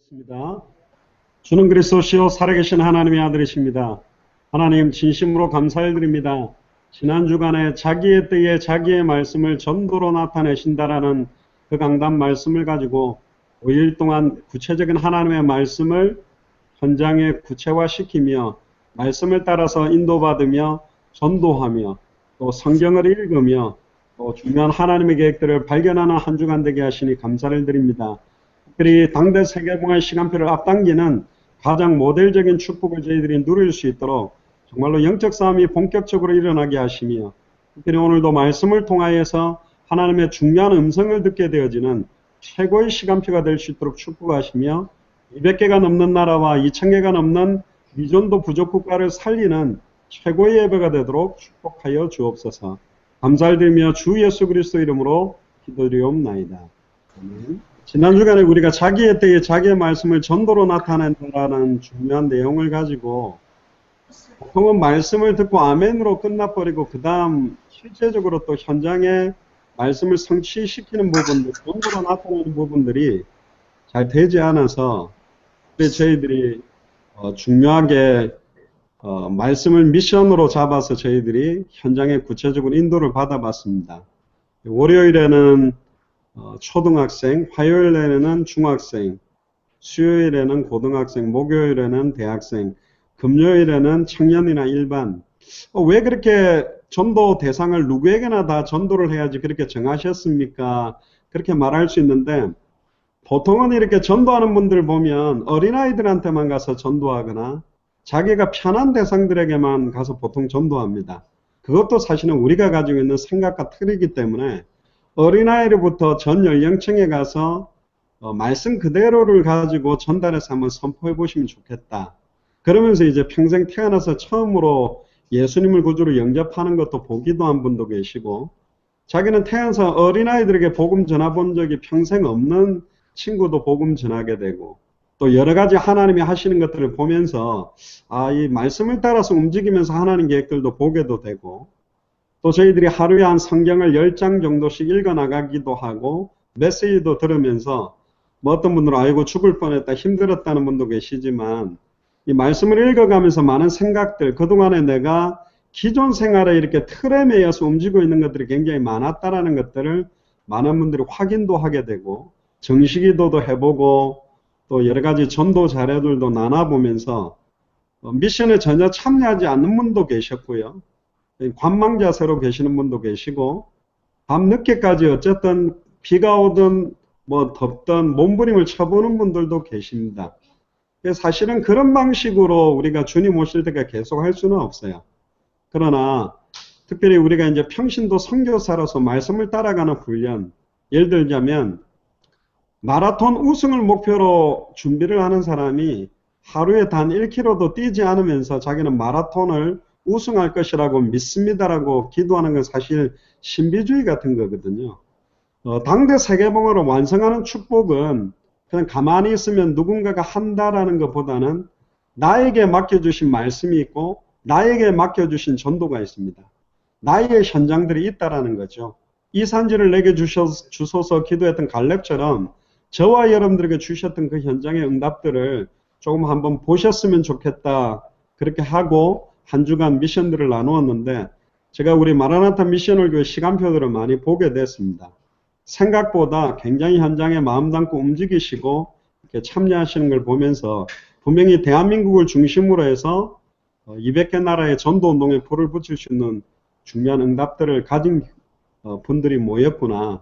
기도하겠습니다. 주는 그리스도시요 살아계신 하나님의 아들이십니다. 하나님 진심으로 감사드립니다. 지난 주간에 자기의 때에 자기의 말씀을 전도로 나타내신다라는 그 강단 말씀을 가지고 5일 동안 구체적인 하나님의 말씀을 현장에 구체화시키며 말씀을 따라서 인도받으며 전도하며 또 성경을 읽으며 또 중요한 하나님의 계획들을 발견하는 한 주간 되게 하시니 감사를 드립니다. 특별히 당대 세계봉의 시간표를 앞당기는 가장 모델적인 축복을 저희들이 누릴 수 있도록 정말로 영적 싸움이 본격적으로 일어나게 하시며, 특별히 오늘도 말씀을 통하여서 하나님의 중요한 음성을 듣게 되어지는 최고의 시간표가 될 수 있도록 축복하시며, 200개가 넘는 나라와 2000개가 넘는 미존도 부족 국가를 살리는 최고의 예배가 되도록 축복하여 주옵소서. 감사를 드리며 주 예수 그리스도 이름으로 기도드리옵나이다. 아멘. 지난 주간에 우리가 자기의 때에 자기의 말씀을 전도로 나타낸다는 중요한 내용을 가지고 보통은 말씀을 듣고 아멘으로 끝나버리고 그 다음 실제적으로 또 현장에 말씀을 성취시키는 부분들, 전도로 나타내는 부분들이 잘 되지 않아서 저희들이 중요하게 말씀을 미션으로 잡아서 저희들이 현장에 구체적으로 인도를 받아봤습니다. 월요일에는 초등학생, 화요일에는 중학생, 수요일에는 고등학생, 목요일에는 대학생, 금요일에는 청년이나 일반. 왜 그렇게 전도 대상을 누구에게나 다 전도를 해야지 그렇게 정하셨습니까? 그렇게 말할 수 있는데, 보통은 이렇게 전도하는 분들 보면 어린아이들한테만 가서 전도하거나 자기가 편한 대상들에게만 가서 보통 전도합니다. 그것도 사실은 우리가 가지고 있는 생각과 틀이기 때문에 어린아이로부터 전 연령층에 가서 말씀 그대로를 가지고 전달해서 한번 선포해 보시면 좋겠다. 그러면서 이제 평생 태어나서 처음으로 예수님을 구주로 영접하는 것도 보기도 한 분도 계시고, 자기는 태어나서 어린아이들에게 복음 전해본 적이 평생 없는 친구도 복음 전하게 되고, 또 여러 가지 하나님이 하시는 것들을 보면서 이 말씀을 따라서 움직이면서 하나님 계획들도 보게도 되고, 또 저희들이 하루에 한 성경을 10장 정도씩 읽어나가기도 하고 메시지도 들으면서 어떤 분들은 아이고 죽을 뻔했다 힘들었다는 분도 계시지만, 이 말씀을 읽어가면서 많은 생각들, 그동안에 내가 기존 생활에 이렇게 틀에 매여서 움직이고 있는 것들이 굉장히 많았다라는 것들을 많은 분들이 확인도 하게 되고, 정식기도도 해보고 또 여러 가지 전도 자료들도 나눠보면서 미션에 전혀 참여하지 않는 분도 계셨고요. 관망 자세로 계시는 분도 계시고, 밤늦게까지 어쨌든 비가 오든 덥든 몸부림을 쳐보는 분들도 계십니다. 사실은 그런 방식으로 우리가 주님 오실 때까지 계속 할 수는 없어요. 그러나 특별히 우리가 이제 평신도 선교사로서 말씀을 따라가는 훈련, 예를 들자면 마라톤 우승을 목표로 준비를 하는 사람이 하루에 단 1km도 뛰지 않으면서 자기는 마라톤을 우승할 것이라고 믿습니다라고 기도하는 건 사실 신비주의 같은 거거든요. 당대 세계봉으로 완성하는 축복은 그냥 가만히 있으면 누군가가 한다라는 것보다는 나에게 맡겨주신 말씀이 있고 나에게 맡겨주신 전도가 있습니다. 나의 현장들이 있다라는 거죠. 이 산지를 내게 주소서 기도했던 갈렙처럼 저와 여러분들에게 주셨던 그 현장의 응답들을 조금 한번 보셨으면 좋겠다. 그렇게 하고 한 주간 미션들을 나누었는데, 제가 우리 마라나타 미션을 교회 시간표들을 많이 보게 됐습니다. 생각보다 굉장히 현장에 마음 담고 움직이시고 이렇게 참여하시는 걸 보면서 분명히 대한민국을 중심으로 해서 200개 나라의 전도운동에 불을 붙일 수 있는 중요한 응답들을 가진 분들이 모였구나.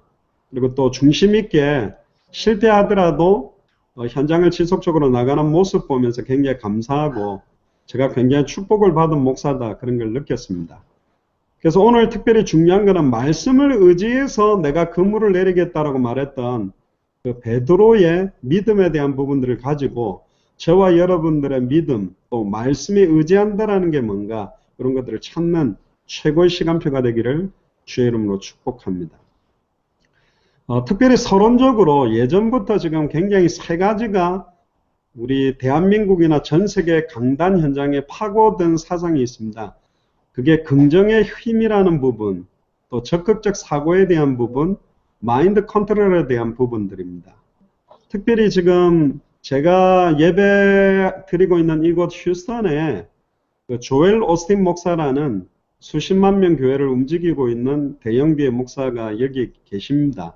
그리고 또 중심 있게 실패하더라도 현장을 지속적으로 나가는 모습 보면서 굉장히 감사하고 제가 굉장히 축복을 받은 목사다, 그런 걸 느꼈습니다. 그래서 오늘 특별히 중요한 것은 말씀을 의지해서 내가 그물을 내리겠다라고 말했던 그 베드로의 믿음에 대한 부분들을 가지고 저와 여러분들의 믿음, 또 말씀에 의지한다라는 게 뭔가, 그런 것들을 찾는 최고의 시간표가 되기를 주의 이름으로 축복합니다. 특별히 서론적으로 예전부터 지금 굉장히 세 가지가 우리 대한민국이나 전 세계 강단 현장에 파고든 사상이 있습니다. 그게 긍정의 힘이라는 부분, 또 적극적 사고에 대한 부분, 마인드 컨트롤에 대한 부분들입니다. 특별히 지금 제가 예배 드리고 있는 이곳 휴스턴에 그 조엘 오스틴 목사라는 수십만 명 교회를 움직이고 있는 대형교회 목사가 여기 계십니다.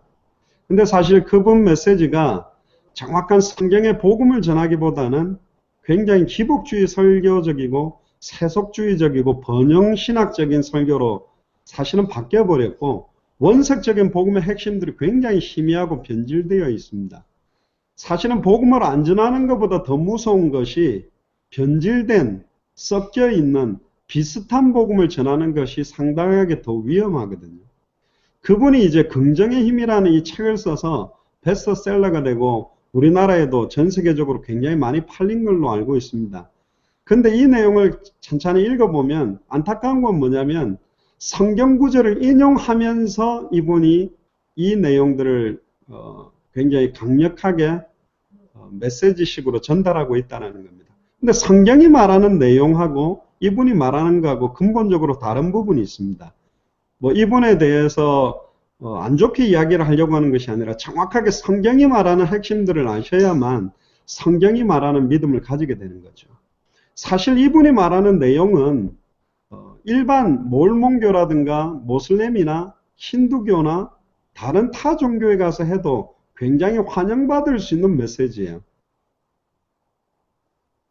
근데 사실 그분 메시지가 정확한 성경의 복음을 전하기보다는 굉장히 기복주의 설교적이고 세속주의적이고 번영신학적인 설교로 사실은 바뀌어버렸고 원색적인 복음의 핵심들이 굉장히 희미하고 변질되어 있습니다. 사실은 복음을 안 전하는 것보다 더 무서운 것이 변질된 섞여 있는 비슷한 복음을 전하는 것이 상당하게 더 위험하거든요. 그분이 이제 긍정의 힘이라는 이 책을 써서 베스트셀러가 되고 우리나라에도 전 세계적으로 굉장히 많이 팔린 걸로 알고 있습니다. 근데 이 내용을 천천히 읽어보면 안타까운 건 뭐냐면 성경 구절을 인용하면서 이분이 이 내용들을 굉장히 강력하게 메시지식으로 전달하고 있다는 겁니다. 근데 성경이 말하는 내용하고 이분이 말하는 거하고 근본적으로 다른 부분이 있습니다. 뭐 이분에 대해서 안 좋게 이야기를 하려고 하는 것이 아니라 정확하게 성경이 말하는 핵심들을 아셔야만 성경이 말하는 믿음을 가지게 되는 거죠. 사실 이분이 말하는 내용은 일반 몰몬교라든가 모슬렘이나 힌두교나 다른 타 종교에 가서 해도 굉장히 환영받을 수 있는 메시지예요.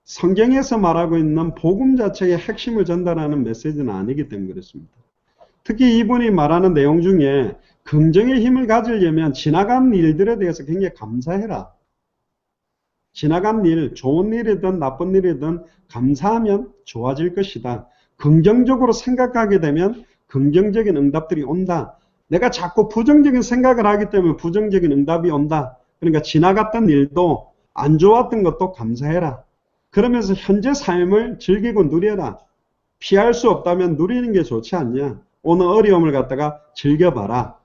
성경에서 말하고 있는 복음 자체의 핵심을 전달하는 메시지는 아니기 때문에 그렇습니다. 특히 이분이 말하는 내용 중에 긍정의 힘을 가지려면 지나간 일들에 대해서 굉장히 감사해라. 지나간 일, 좋은 일이든 나쁜 일이든 감사하면 좋아질 것이다. 긍정적으로 생각하게 되면 긍정적인 응답들이 온다. 내가 자꾸 부정적인 생각을 하기 때문에 부정적인 응답이 온다. 그러니까 지나갔던 일도 안 좋았던 것도 감사해라. 그러면서 현재 삶을 즐기고 누려라. 피할 수 없다면 누리는 게 좋지 않냐. 오늘 어려움을 갖다가 즐겨봐라.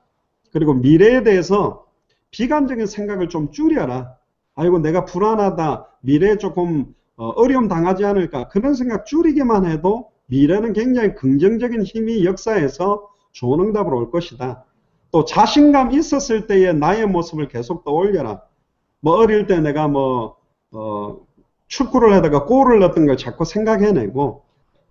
그리고 미래에 대해서 비관적인 생각을 좀 줄여라. 아이고 내가 불안하다. 미래에 조금 어려움 당하지 않을까. 그런 생각 줄이기만 해도 미래는 굉장히 긍정적인 힘이 역사에서 좋은 응답으로 올 것이다. 또 자신감 있었을 때의 나의 모습을 계속 떠올려라. 뭐 어릴 때 내가 축구를 하다가 골을 넣었던 걸 자꾸 생각해내고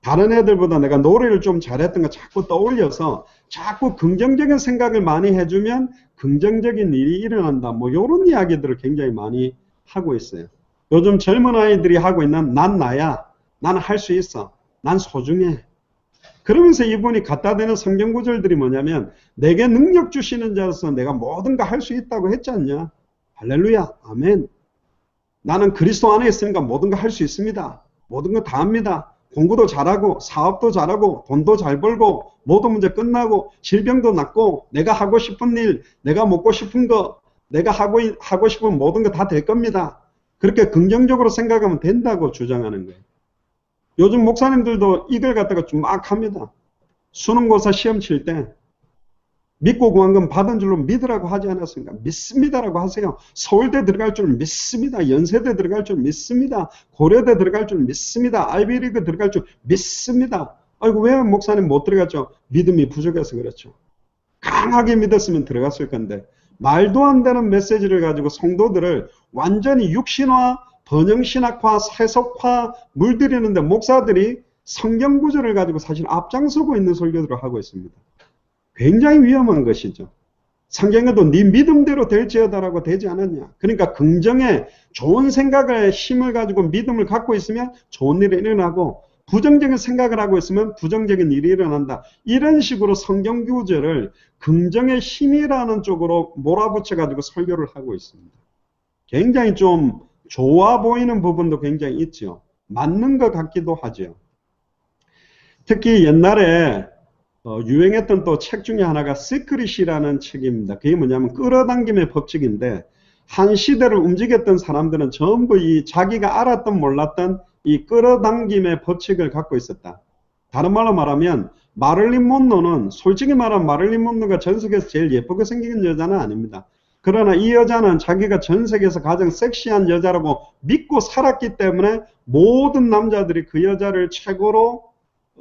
다른 애들보다 내가 노래를 좀 잘했던 거 자꾸 떠올려서 자꾸 긍정적인 생각을 많이 해주면 긍정적인 일이 일어난다. 뭐 이런 이야기들을 굉장히 많이 하고 있어요. 요즘 젊은 아이들이 하고 있는 난 나야. 나는 할 수 있어. 난 소중해. 그러면서 이분이 갖다 대는 성경 구절들이 뭐냐면 내게 능력 주시는 자로서 내가 뭐든가 할 수 있다고 했지 않냐. 할렐루야. 아멘. 나는 그리스도 안에 있으니까 뭐든가 할 수 있습니다. 모든 거 다 합니다. 공부도 잘하고 사업도 잘하고 돈도 잘 벌고 모든 문제 끝나고 질병도 낫고 내가 하고 싶은 일, 내가 먹고 싶은 거, 내가 하고 싶은 모든 거 다 될 겁니다. 그렇게 긍정적으로 생각하면 된다고 주장하는 거예요. 요즘 목사님들도 이걸 갖다가 좀 막 합니다. 수능고사 시험 칠 때 믿고 구한 건 받은 줄로 믿으라고 하지 않았습니까? 믿습니다라고 하세요. 서울대 들어갈 줄 믿습니다. 연세대 들어갈 줄 믿습니다. 고려대 들어갈 줄 믿습니다. 아이비리그 들어갈 줄 믿습니다. 아이고 왜 목사님 못 들어갔죠? 믿음이 부족해서 그렇죠. 강하게 믿었으면 들어갔을 건데 말도 안 되는 메시지를 가지고 성도들을 완전히 육신화, 번영신학화, 세속화 물들이는데 목사들이 성경 구절을 가지고 사실 앞장서고 있는 설교들을 하고 있습니다. 굉장히 위험한 것이죠. 성경에도 네 믿음대로 될지어다라고 되지 않았냐. 그러니까 긍정의 좋은 생각의 힘을 가지고 믿음을 갖고 있으면 좋은 일이 일어나고 부정적인 생각을 하고 있으면 부정적인 일이 일어난다. 이런 식으로 성경 구절을 긍정의 힘이라는 쪽으로 몰아붙여 가지고 설교를 하고 있습니다. 굉장히 좀 좋아 보이는 부분도 굉장히 있죠. 맞는 것 같기도 하죠. 특히 옛날에 유행했던 또 책 중에 하나가 시크릿이라는 책입니다. 그게 뭐냐면 끌어당김의 법칙인데 한 시대를 움직였던 사람들은 전부 이 자기가 알았던 몰랐던 이 끌어당김의 법칙을 갖고 있었다. 다른 말로 말하면 마릴린 monroe는 솔직히 말하면 마릴린 monroe가 전 세계에서 제일 예쁘게 생긴 여자는 아닙니다. 그러나 이 여자는 자기가 전 세계에서 가장 섹시한 여자라고 믿고 살았기 때문에 모든 남자들이 그 여자를 최고로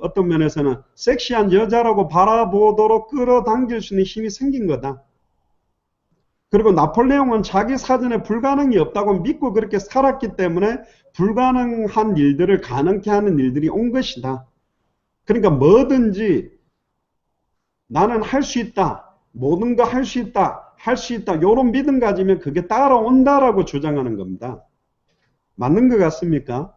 어떤 면에서는 섹시한 여자라고 바라보도록 끌어당길 수 있는 힘이 생긴 거다. 그리고 나폴레옹은 자기 사전에 불가능이 없다고 믿고 그렇게 살았기 때문에 불가능한 일들을 가능케 하는 일들이 온 것이다. 그러니까 뭐든지 나는 할 수 있다. 모든 거 할 수 있다. 할 수 있다. 이런 믿음 가지면 그게 따라온다라고 주장하는 겁니다. 맞는 것 같습니까?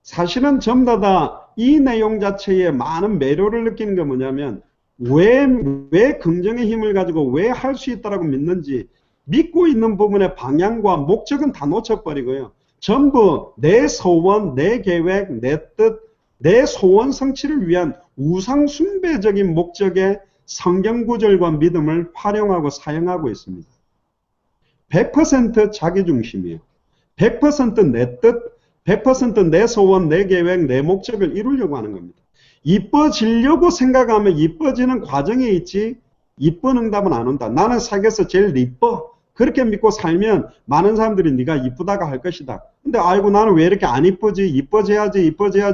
사실은 전부 다 이 내용 자체에 많은 매료를 느끼는 게 뭐냐면 왜 긍정의 힘을 가지고 왜 할 수 있다라고 믿는지 믿고 있는 부분의 방향과 목적은 다 놓쳐버리고요. 전부 내 소원, 내 계획, 내 뜻, 내 소원 성취를 위한 우상 숭배적인 목적의 성경 구절과 믿음을 활용하고 사용하고 있습니다. 100% 자기중심이에요. 100%내 뜻, 100%내 소원, 내 계획, 내 목적을 이루려고 하는 겁니다. 이뻐지려고 생각하면 이뻐지는 과정에 있지 이쁜 응답은 안 온다. 나는 세계에서 제일 이뻐. 그렇게 믿고 살면 많은 사람들이 네가 이쁘다가 할 것이다. 근데 아이고 나는 왜 이렇게 안 이쁘지? 이뻐져야지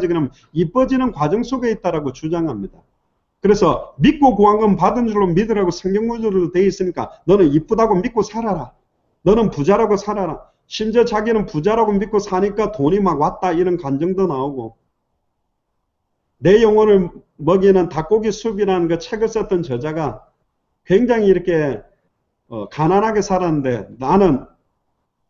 그러면 이뻐지는 과정 속에 있다라고 주장합니다. 그래서 믿고 구한 건 받은 줄로 믿으라고 성경구절로 되어 있으니까 너는 이쁘다고 믿고 살아라. 너는 부자라고 살아라. 심지어 자기는 부자라고 믿고 사니까 돈이 막 왔다 이런 간증도 나오고 내 영혼을 먹이는 닭고기 숲이라는 그 책을 썼던 저자가 굉장히 이렇게 가난하게 살았는데 나는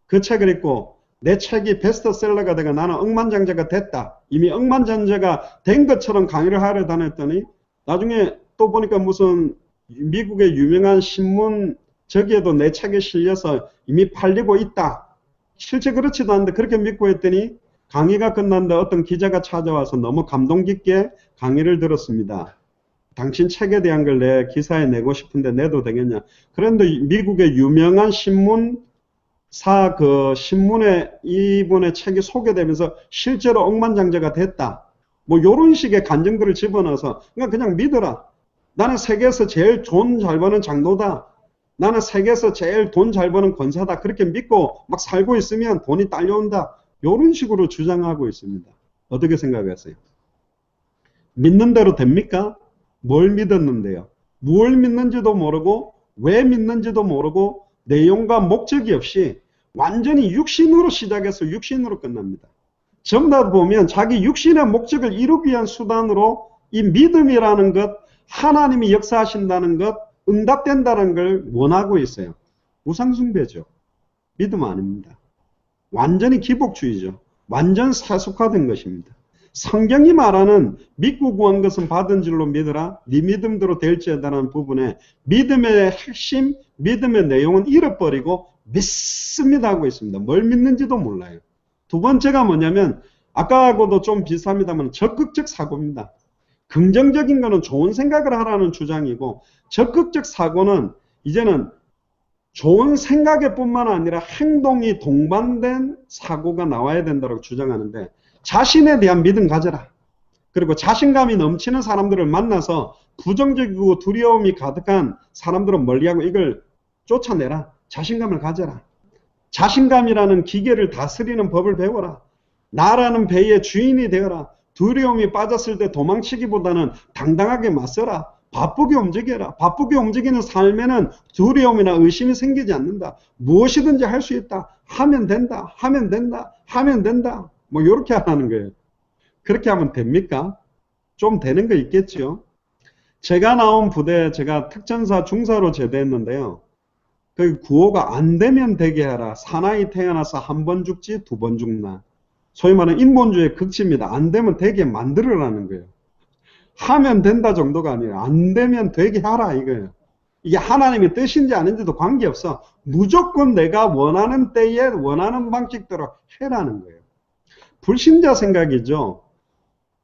그 책을 읽고 내 책이 베스트셀러가 되고 나는 억만장자가 됐다. 이미 억만장자가 된 것처럼 강의를 하러 다녔더니 나중에 또 보니까 무슨 미국의 유명한 신문 저기에도 내 책에 실려서 이미 팔리고 있다. 실제 그렇지도 않은데 그렇게 믿고 했더니 강의가 끝났는데 어떤 기자가 찾아와서 너무 감동 깊게 강의를 들었습니다. 당신 책에 대한 걸 내 기사에 내고 싶은데 내도 되겠냐. 그런데 미국의 유명한 신문사 그 신문에 이분의 책이 소개되면서 실제로 억만장자가 됐다. 뭐 요런 식의 간증들을 집어넣어서 그냥 믿어라. 나는 세계에서 제일 돈 잘 버는 장로다. 나는 세계에서 제일 돈 잘 버는 권사다. 그렇게 믿고 막 살고 있으면 돈이 딸려온다. 이런 식으로 주장하고 있습니다. 어떻게 생각하세요? 믿는 대로 됩니까? 뭘 믿었는데요? 무엇을 믿는지도 모르고 왜 믿는지도 모르고 내용과 목적이 없이 완전히 육신으로 시작해서 육신으로 끝납니다. 전부 다 보면 자기 육신의 목적을 이루기 위한 수단으로 이 믿음이라는 것, 하나님이 역사하신다는 것, 응답된다는 걸 원하고 있어요. 우상숭배죠. 믿음 아닙니다. 완전히 기복주의죠. 완전 세속화된 것입니다. 성경이 말하는 믿고 구한 것은 받은 줄로 믿으라. 네 믿음대로 될지어다라는 부분에 믿음의 핵심, 믿음의 내용은 잃어버리고 믿습니다 하고 있습니다. 뭘 믿는지도 몰라요. 두 번째가 뭐냐면 아까하고도 좀 비슷합니다만 적극적 사고입니다. 긍정적인 거는 좋은 생각을 하라는 주장이고 적극적 사고는 이제는 좋은 생각에 뿐만 아니라 행동이 동반된 사고가 나와야 된다고 주장하는데 자신에 대한 믿음 가져라. 그리고 자신감이 넘치는 사람들을 만나서 부정적이고 두려움이 가득한 사람들은 멀리하고 이걸 쫓아내라. 자신감을 가져라. 자신감이라는 기계를 다스리는 법을 배워라. 나라는 배의 주인이 되어라. 두려움이 빠졌을 때 도망치기보다는 당당하게 맞서라. 바쁘게 움직여라. 바쁘게 움직이는 삶에는 두려움이나 의심이 생기지 않는다. 무엇이든지 할 수 있다. 하면 된다. 하면 된다. 하면 된다. 뭐 이렇게 하라는 거예요. 그렇게 하면 됩니까? 좀 되는 거 있겠죠. 제가 나온 부대 제가 특전사 중사로 제대했는데요. 그 구호가 안 되면 되게 하라. 사나이 태어나서 한 번 죽지 두 번 죽나. 소위 말하는 인본주의의 극치입니다. 안 되면 되게 만들어라는 거예요. 하면 된다 정도가 아니라 안 되면 되게 하라 이거예요. 이게 하나님의 뜻인지 아닌지도 관계없어. 무조건 내가 원하는 때에 원하는 방식대로 해라는 거예요. 불신자 생각이죠.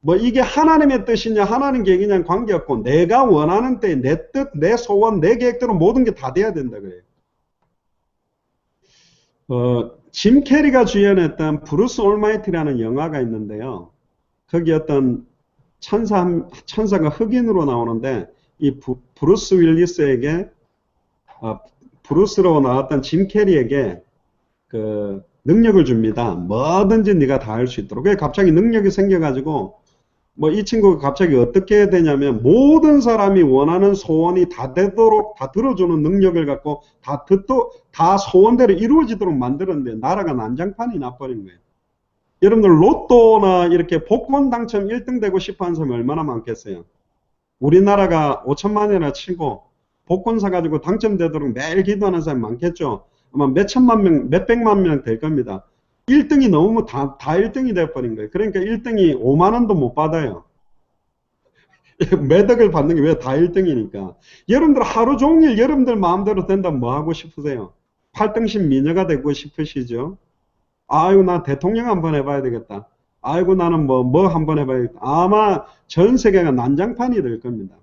뭐 이게 하나님의 뜻이냐 하나님 계획이냐 관계없고 내가 원하는 때에 내 뜻, 내 소원, 내 계획대로 모든 게 다 돼야 된다 그래요. 짐 캐리가 주연했던 브루스 올마이티라는 영화가 있는데요. 거기 어떤 천사가 흑인으로 나오는데 이 브루스 윌리스에게 브루스로 나왔던 짐 캐리에게 그 능력을 줍니다. 뭐든지 네가 다 할 수 있도록. 그게 갑자기 능력이 생겨가지고 뭐 이 친구가 갑자기 어떻게 되냐면 모든 사람이 원하는 소원이 다 되도록 다 들어주는 능력을 갖고 다 소원대로 이루어지도록 만들었는데 나라가 난장판이 나버린 거예요. 여러분들 로또나 이렇게 복권 당첨 1등 되고 싶어 하는 사람이 얼마나 많겠어요? 우리나라가 5천만이나 치고 복권 사가지고 당첨되도록 매일 기도하는 사람이 많겠죠? 아마 몇천만 명, 몇백만 명 될 겁니다. 1등이 너무 다 1등이 돼버린 거예요. 그러니까 1등이 5만 원도 못 받아요. 매덕을 받는 게 왜 다 1등이니까. 여러분들 하루 종일 여러분들 마음대로 된다면 뭐 하고 싶으세요? 8등신 미녀가 되고 싶으시죠? 아이고, 나 대통령 한번 해봐야 되겠다. 아이고, 나는 뭐 한번 해봐야겠다. 아마 전 세계가 난장판이 될 겁니다.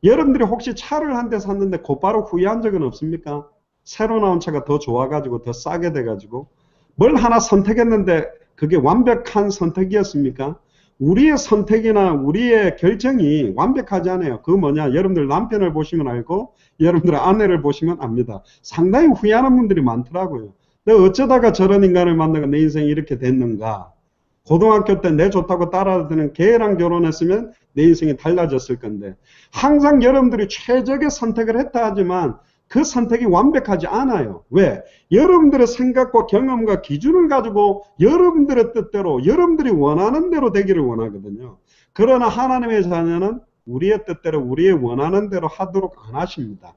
여러분들이 혹시 차를 한 대 샀는데 곧바로 후회한 적은 없습니까? 새로 나온 차가 더 좋아가지고 더 싸게 돼가지고 뭘 하나 선택했는데 그게 완벽한 선택이었습니까? 우리의 선택이나 우리의 결정이 완벽하지 않아요. 그 뭐냐? 여러분들 남편을 보시면 알고 여러분들 아내를 보시면 압니다. 상당히 후회하는 분들이 많더라고요. 내가 어쩌다가 저런 인간을 만나고 내 인생이 이렇게 됐는가? 고등학교 때 내 좋다고 따라드는 걔랑 결혼했으면 내 인생이 달라졌을 건데 항상 여러분들이 최적의 선택을 했다 하지만 그 선택이 완벽하지 않아요. 왜? 여러분들의 생각과 경험과 기준을 가지고 여러분들의 뜻대로 여러분들이 원하는 대로 되기를 원하거든요. 그러나 하나님의 자녀는 우리의 뜻대로 우리의 원하는 대로 하도록 안 하십니다.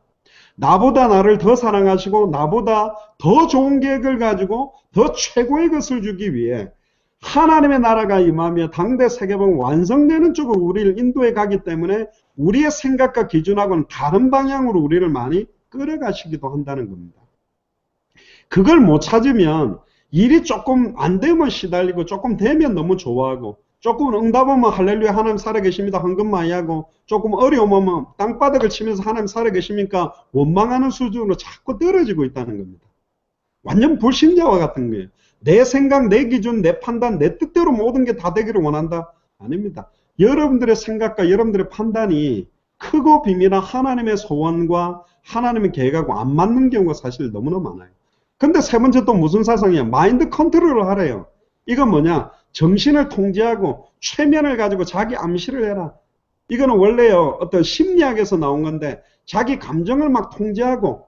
나보다 나를 더 사랑하시고 나보다 더 좋은 계획을 가지고 더 최고의 것을 주기 위해 하나님의 나라가 임하며 당대 세계복음 완성되는 쪽으로 우리를 인도해 가기 때문에 우리의 생각과 기준하고는 다른 방향으로 우리를 많이 끌어가시기도 한다는 겁니다. 그걸 못 찾으면 일이 조금 안 되면 시달리고 조금 되면 너무 좋아하고 조금 응답하면 할렐루야 하나님 살아계십니다 헌금 많이 하고 조금 어려우면 땅바닥을 치면서 하나님 살아계십니까 원망하는 수준으로 자꾸 떨어지고 있다는 겁니다. 완전 불신자와 같은 거예요. 내 생각, 내 기준, 내 판단, 내 뜻대로 모든 게 다 되기를 원한다? 아닙니다. 여러분들의 생각과 여러분들의 판단이 크고 비밀한 하나님의 소원과 하나님의 계획하고 안 맞는 경우가 사실 너무나 많아요. 근데 세 번째 또 무슨 사상이야? 마인드 컨트롤을 하래요. 이건 뭐냐? 정신을 통제하고 최면을 가지고 자기 암시를 해라. 이거는 원래요 어떤 심리학에서 나온 건데 자기 감정을 막 통제하고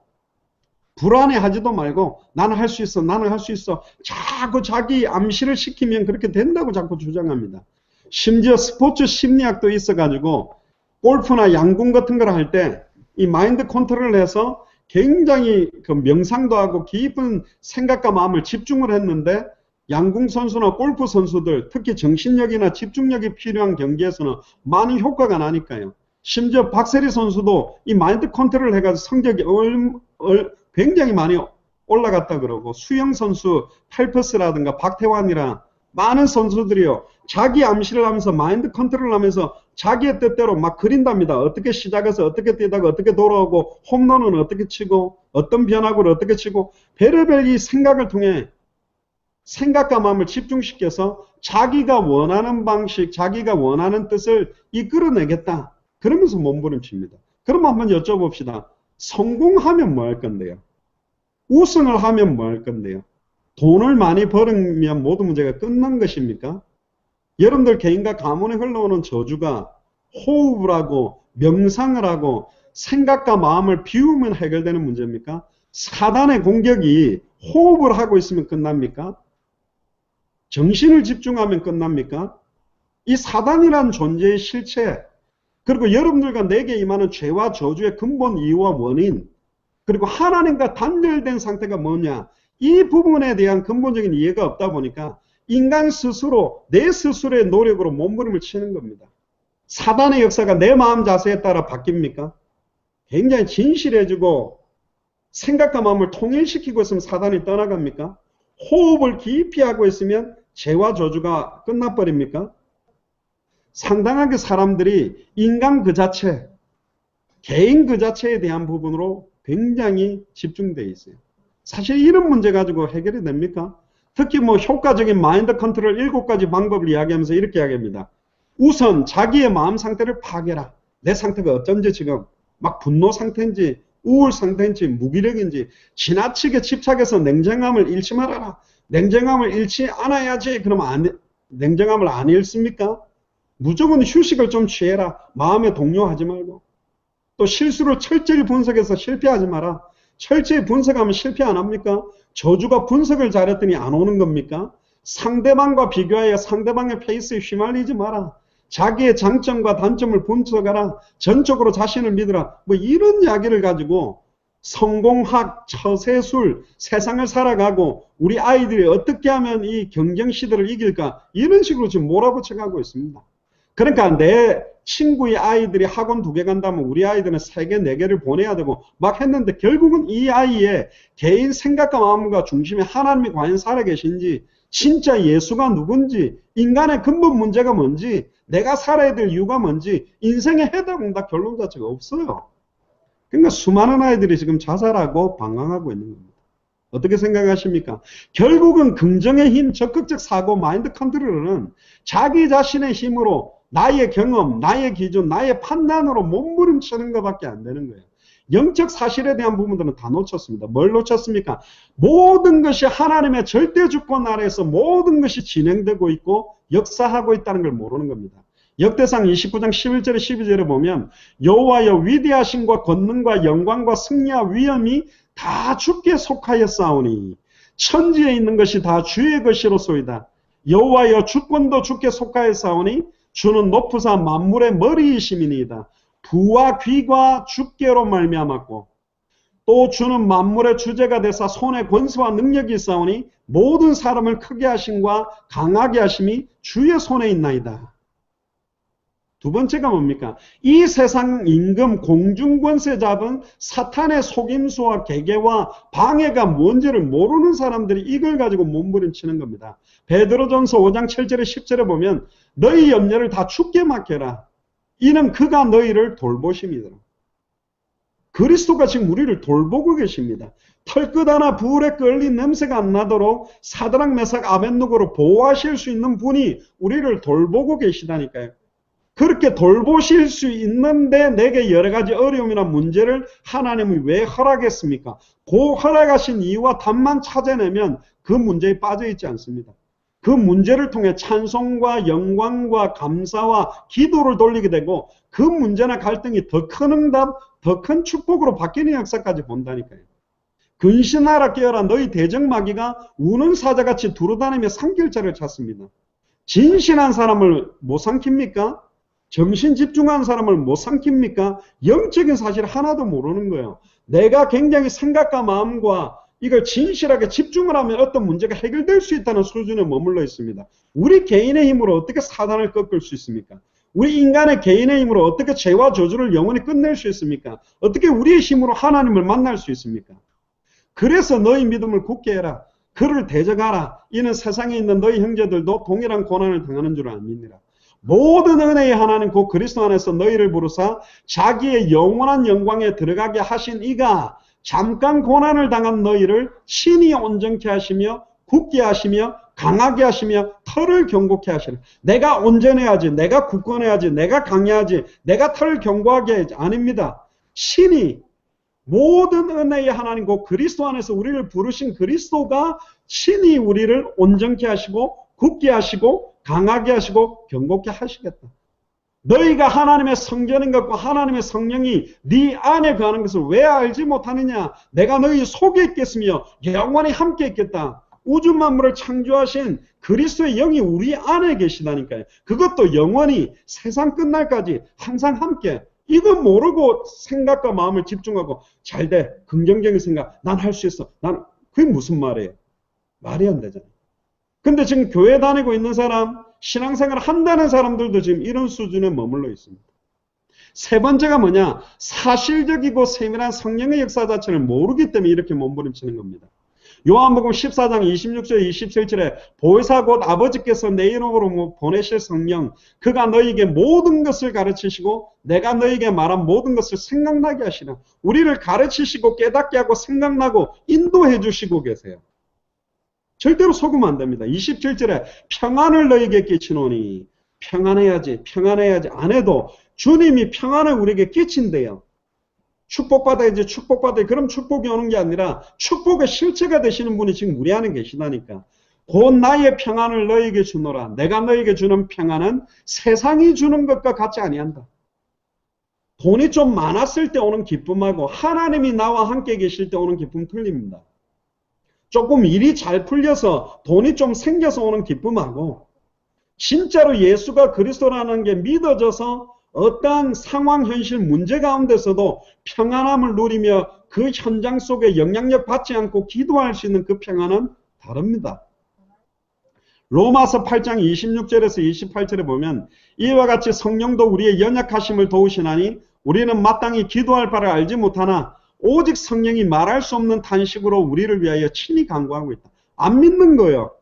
불안해하지도 말고 나는 할 수 있어 나는 할 수 있어 자꾸 자기 암시를 시키면 그렇게 된다고 자꾸 주장합니다. 심지어 스포츠 심리학도 있어가지고 골프나 양궁 같은 걸 할 때 이 마인드 컨트롤을 해서 굉장히 그 명상도 하고 깊은 생각과 마음을 집중을 했는데 양궁 선수나 골프 선수들 특히 정신력이나 집중력이 필요한 경기에서는 많은 효과가 나니까요. 심지어 박세리 선수도 이 마인드 컨트롤을 해가지고 성적이 굉장히 많이 올라갔다 그러고 수영 선수 펠퍼스라든가 박태환이랑 많은 선수들이요. 자기 암시를 하면서 마인드 컨트롤을 하면서 자기의 뜻대로 막 그린답니다. 어떻게 시작해서 어떻게 뛰다가 어떻게 돌아오고 홈런은 어떻게 치고 어떤 변화구를 어떻게 치고 별의별 이 생각을 통해 생각과 마음을 집중시켜서 자기가 원하는 방식, 자기가 원하는 뜻을 이끌어내겠다. 그러면서 몸부림칩니다. 그럼 한번 여쭤봅시다. 성공하면 뭐 할 건데요? 우승을 하면 뭐 할 건데요? 돈을 많이 벌으면 모든 문제가 끝난 것입니까? 여러분들 개인과 가문에 흘러오는 저주가 호흡을 하고 명상을 하고 생각과 마음을 비우면 해결되는 문제입니까? 사단의 공격이 호흡을 하고 있으면 끝납니까? 정신을 집중하면 끝납니까? 이 사단이란 존재의 실체 그리고 여러분들과 내게 임하는 죄와 저주의 근본 이유와 원인 그리고 하나님과 단절된 상태가 뭐냐 이 부분에 대한 근본적인 이해가 없다 보니까 인간 스스로 내 스스로의 노력으로 몸부림을 치는 겁니다. 사단의 역사가 내 마음 자세에 따라 바뀝니까? 굉장히 진실해지고 생각과 마음을 통일시키고 있으면 사단이 떠나갑니까? 호흡을 깊이 하고 있으면 죄와 저주가 끝나버립니까? 상당하게 사람들이 인간 그 자체, 개인 그 자체에 대한 부분으로 굉장히 집중되어 있어요. 사실 이런 문제 가지고 해결이 됩니까? 특히 뭐 효과적인 마인드 컨트롤 7가지 방법을 이야기하면서 이렇게 이야기합니다. 우선 자기의 마음 상태를 파악해라. 내 상태가 어쩐지 지금 막 분노 상태인지 우울 상태인지 무기력인지 지나치게 집착해서 냉정함을 잃지 말아라. 냉정함을 잃지 않아야지. 그러면 냉정함을 안 잃습니까? 무조건 휴식을 좀 취해라. 마음에 동요하지 말고. 또 실수를 철저히 분석해서 실패하지 마라. 철저히 분석하면 실패 안 합니까? 저주가 분석을 잘했더니 안 오는 겁니까? 상대방과 비교하여 상대방의 페이스에 휘말리지 마라. 자기의 장점과 단점을 분석하라. 전적으로 자신을 믿으라. 뭐 이런 이야기를 가지고 성공학, 처세술, 세상을 살아가고 우리 아이들이 어떻게 하면 이 경쟁시대를 이길까? 이런 식으로 지금 몰아붙여가고 있습니다. 그러니까 내 친구의 아이들이 학원 2개 간다면 우리 아이들은 3개, 4개를 보내야 되고 막 했는데 결국은 이 아이의 개인 생각과 마음과 중심에 하나님이 과연 살아계신지, 진짜 예수가 누군지, 인간의 근본 문제가 뭔지, 내가 살아야 될 이유가 뭔지, 인생의 해답응답 결론 자체가 없어요. 그러니까 수많은 아이들이 지금 자살하고 방황하고 있는 겁니다. 어떻게 생각하십니까? 결국은 긍정의 힘, 적극적 사고, 마인드 컨트롤은 자기 자신의 힘으로 나의 경험, 나의 기준, 나의 판단으로 몸부림치는 것밖에 안 되는 거예요. 영적 사실에 대한 부분들은 다 놓쳤습니다. 뭘 놓쳤습니까? 모든 것이 하나님의 절대 주권 아래에서 모든 것이 진행되고 있고 역사하고 있다는 걸 모르는 겁니다. 역대상 29장 11절에 12절에 보면 여호와여 위대하심과 권능과 영광과 승리와 위엄이 다 주께 속하였사오니 천지에 있는 것이 다 주의 것이로소이다. 여호와여 주권도 주께 속하였사오니 주는 높으사 만물의 머리이심이니이다. 부와 귀가 주께로 말미암았고 또 주는 만물의 주제가 되사 손에 권세와 능력이 있사오니 모든 사람을 크게 하심과 강하게 하심이 주의 손에 있나이다. 두 번째가 뭡니까? 이 세상 임금 공중권세 잡은 사탄의 속임수와 계계와 방해가 뭔지를 모르는 사람들이 이걸 가지고 몸부림치는 겁니다. 베드로전서 5장 7절에 10절에 보면 너희 염려를 다 주께 맡겨라. 이는 그가 너희를 돌보십니다. 그리스도가 지금 우리를 돌보고 계십니다. 털끝 하나 불에 끌린 냄새가 안 나도록 사드락 메삭 아벳느고로 보호하실 수 있는 분이 우리를 돌보고 계시다니까요. 그렇게 돌보실 수 있는데 내게 여러 가지 어려움이나 문제를 하나님이 왜 허락했습니까? 그 허락하신 이유와 답만 찾아내면 그 문제에 빠져있지 않습니다. 그 문제를 통해 찬송과 영광과 감사와 기도를 돌리게 되고 그 문제나 갈등이 더 큰 응답, 더 큰 축복으로 바뀌는 역사까지 본다니까요. 근신하라 깨어라 너희 대적마귀가 우는 사자같이 두루다니며 삼킬자를 찾습니다. 진실한 사람을 못 삼킵니까? 정신 집중한 사람을 못 삼킵니까? 영적인 사실 하나도 모르는 거예요. 내가 굉장히 생각과 마음과 이걸 진실하게 집중을 하면 어떤 문제가 해결될 수 있다는 수준에 머물러 있습니다. 우리 개인의 힘으로 어떻게 사단을 꺾을 수 있습니까? 우리 인간의 개인의 힘으로 어떻게 죄와 저주를 영원히 끝낼 수 있습니까? 어떻게 우리의 힘으로 하나님을 만날 수 있습니까? 그래서 너희 믿음을 굳게 해라. 그를 대적하라. 이는 세상에 있는 너희 형제들도 동일한 고난을 당하는 줄 압니다. 모든 은혜의 하나님 곧 그리스도 안에서 너희를 부르사 자기의 영원한 영광에 들어가게 하신 이가 잠깐 고난을 당한 너희를 친히 온전케 하시며 굳게 하시며 강하게 하시며 털을 견고케 하시라. 내가 온전해야지, 내가 굳건해야지, 내가 강해야지, 내가 털을 견고하게 해야지. 아닙니다. 친히 모든 은혜의 하나님 곧 그리스도 안에서 우리를 부르신 그리스도가 친히 우리를 온전케 하시고 굳게 하시고 강하게 하시고 견고케 하시겠다. 너희가 하나님의 성전인 것과 하나님의 성령이 네 안에 거하는 것을 왜 알지 못하느냐? 내가 너희 속에 있겠으며 영원히 함께 있겠다. 우주 만물을 창조하신 그리스도의 영이 우리 안에 계시다니까요. 그것도 영원히 세상 끝날까지 항상 함께. 이거 모르고 생각과 마음을 집중하고 잘 돼. 긍정적인 생각. 난 할 수 있어. 그게 무슨 말이에요? 말이 안 되잖아요. 근데 지금 교회 다니고 있는 사람, 신앙생활 한다는 사람들도 지금 이런 수준에 머물러 있습니다. 세 번째가 뭐냐? 사실적이고 세밀한 성령의 역사 자체를 모르기 때문에 이렇게 몸부림치는 겁니다. 요한복음 14장 26절 27절에 보혜사 곧 아버지께서 내 이름으로 보내실 성령 그가 너희에게 모든 것을 가르치시고 내가 너희에게 말한 모든 것을 생각나게 하시라. 우리를 가르치시고 깨닫게 하고 생각나고 인도해 주시고 계세요. 절대로 속으면 안 됩니다. 27절에 평안을 너희에게 끼치노니 평안해야지 안 해도 주님이 평안을 우리에게 끼친대요. 축복받아야지 축복받아야지. 그럼 축복이 오는 게 아니라 축복의 실체가 되시는 분이 지금 우리 안에 계시다니까. 곧 나의 평안을 너에게 주노라. 내가 너에게 주는 평안은 세상이 주는 것과 같지 아니한다. 돈이 좀 많았을 때 오는 기쁨하고 하나님이 나와 함께 계실 때 오는 기쁨 틀립니다. 조금 일이 잘 풀려서 돈이 좀 생겨서 오는 기쁨하고 진짜로 예수가 그리스도라는 게 믿어져서 어떠한 상황, 현실, 문제 가운데서도 평안함을 누리며 그 현장 속에 영향력 받지 않고 기도할 수 있는 그 평안은 다릅니다. 로마서 8장 26절에서 28절에 보면 이와 같이 성령도 우리의 연약하심을 도우시나니 우리는 마땅히 기도할 바를 알지 못하나 오직 성령이 말할 수 없는 탄식으로 우리를 위하여 친히 간구하고 있다. 안 믿는 거예요.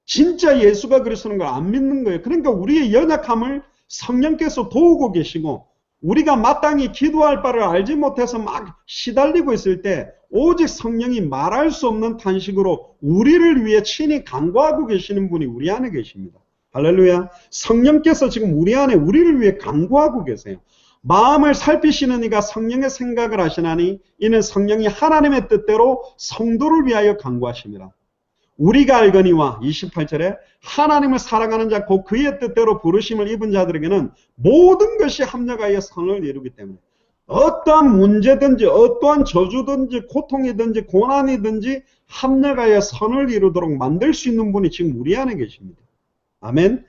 진짜 예수가 그리스도는 걸 안 믿는 거예요. 그러니까 우리의 연약함을 성령께서 도우고 계시고 우리가 마땅히 기도할 바를 알지 못해서 막 시달리고 있을 때 오직 성령이 말할 수 없는 탄식으로 우리를 위해 친히 간구하고 계시는 분이 우리 안에 계십니다. 할렐루야. 성령께서 지금 우리 안에 우리를 위해 간구하고 계세요. 마음을 살피시는 이가 성령의 생각을 하시나니 이는 성령이 하나님의 뜻대로 성도를 위하여 간구하심이라. 우리가 알거니와 28절에 하나님을 사랑하는 자 곧 그의 뜻대로 부르심을 입은 자들에게는 모든 것이 합력하여 선을 이루기 때문에 어떠한 문제든지 어떠한 저주든지 고통이든지 고난이든지 합력하여 선을 이루도록 만들 수 있는 분이 지금 우리 안에 계십니다. 아멘.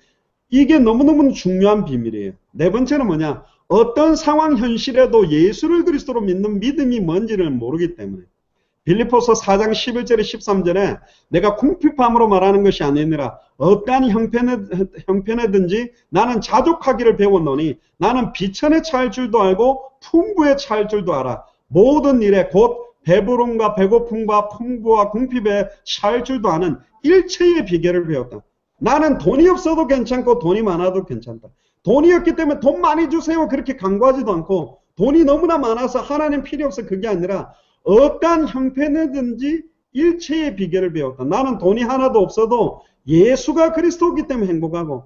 이게 너무너무 중요한 비밀이에요. 네 번째는 뭐냐? 어떤 상황 현실에도 예수를 그리스도로 믿는 믿음이 뭔지를 모르기 때문에 빌립보서 4장 11절에 13절에 내가 궁핍함으로 말하는 것이 아니니라 어떠한 형편에든지 나는 자족하기를 배웠노니 나는 비천에 처할 줄도 알고 풍부에 처할 줄도 알아. 모든 일에 곧 배부름과 배고픔과 풍부와 궁핍에 처할 줄도 아는 일체의 비결을 배웠다. 나는 돈이 없어도 괜찮고 돈이 많아도 괜찮다. 돈이 없기 때문에 돈 많이 주세요 그렇게 간구하지도 않고 돈이 너무나 많아서 하나님 필요 없어 그게 아니라 어떠한 형편이든지 일체의 비결을 배웠다. 나는 돈이 하나도 없어도 예수가 그리스도이기 때문에 행복하고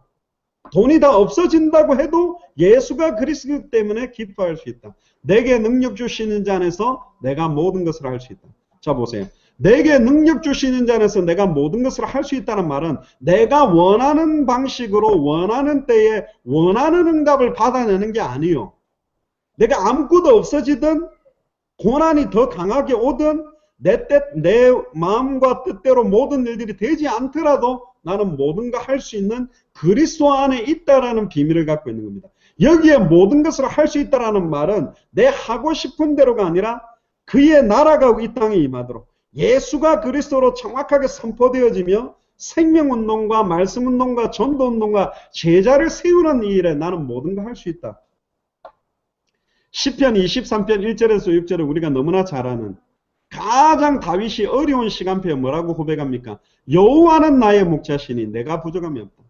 돈이 다 없어진다고 해도 예수가 그리스도 때문에 기뻐할 수 있다. 내게 능력 주시는 자 안에서 내가 모든 것을 할 수 있다. 자 보세요. 내게 능력 주시는 자 안에서 내가 모든 것을 할 수 있다는 말은 내가 원하는 방식으로 원하는 때에 원하는 응답을 받아내는 게 아니에요. 내가 아무것도 없어지든 고난이 더 강하게 오든 내 마음과 뜻대로 모든 일들이 되지 않더라도 나는 모든 거 할 수 있는 그리스도 안에 있다라는 비밀을 갖고 있는 겁니다. 여기에 모든 것을 할 수 있다라는 말은 내 하고 싶은 대로가 아니라 그의 나라가 이 땅에 임하도록 예수가 그리스도로 정확하게 선포되어지며 생명운동과 말씀운동과 전도운동과 제자를 세우는 이 일에 나는 모든 거 할 수 있다. 시편 23편 1절에서 6절에 우리가 너무나 잘 아는 가장 다윗이 어려운 시간표에 뭐라고 고백합니까? 여호와는 나의 목자시니 내가 부족함이 없다.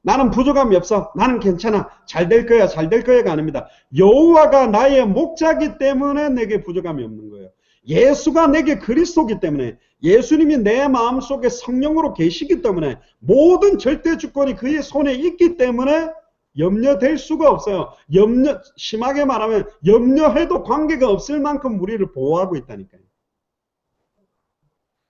나는 부족함이 없어. 나는 괜찮아. 잘 될 거야. 잘 될 거야가 아닙니다. 여호와가 나의 목자기 때문에 내게 부족함이 없는 거예요. 예수가 내게 그리스도기 때문에 예수님이 내 마음속에 성령으로 계시기 때문에 모든 절대 주권이 그의 손에 있기 때문에 염려될 수가 없어요. 심하게 말하면 염려해도 관계가 없을 만큼 우리를 보호하고 있다니까요.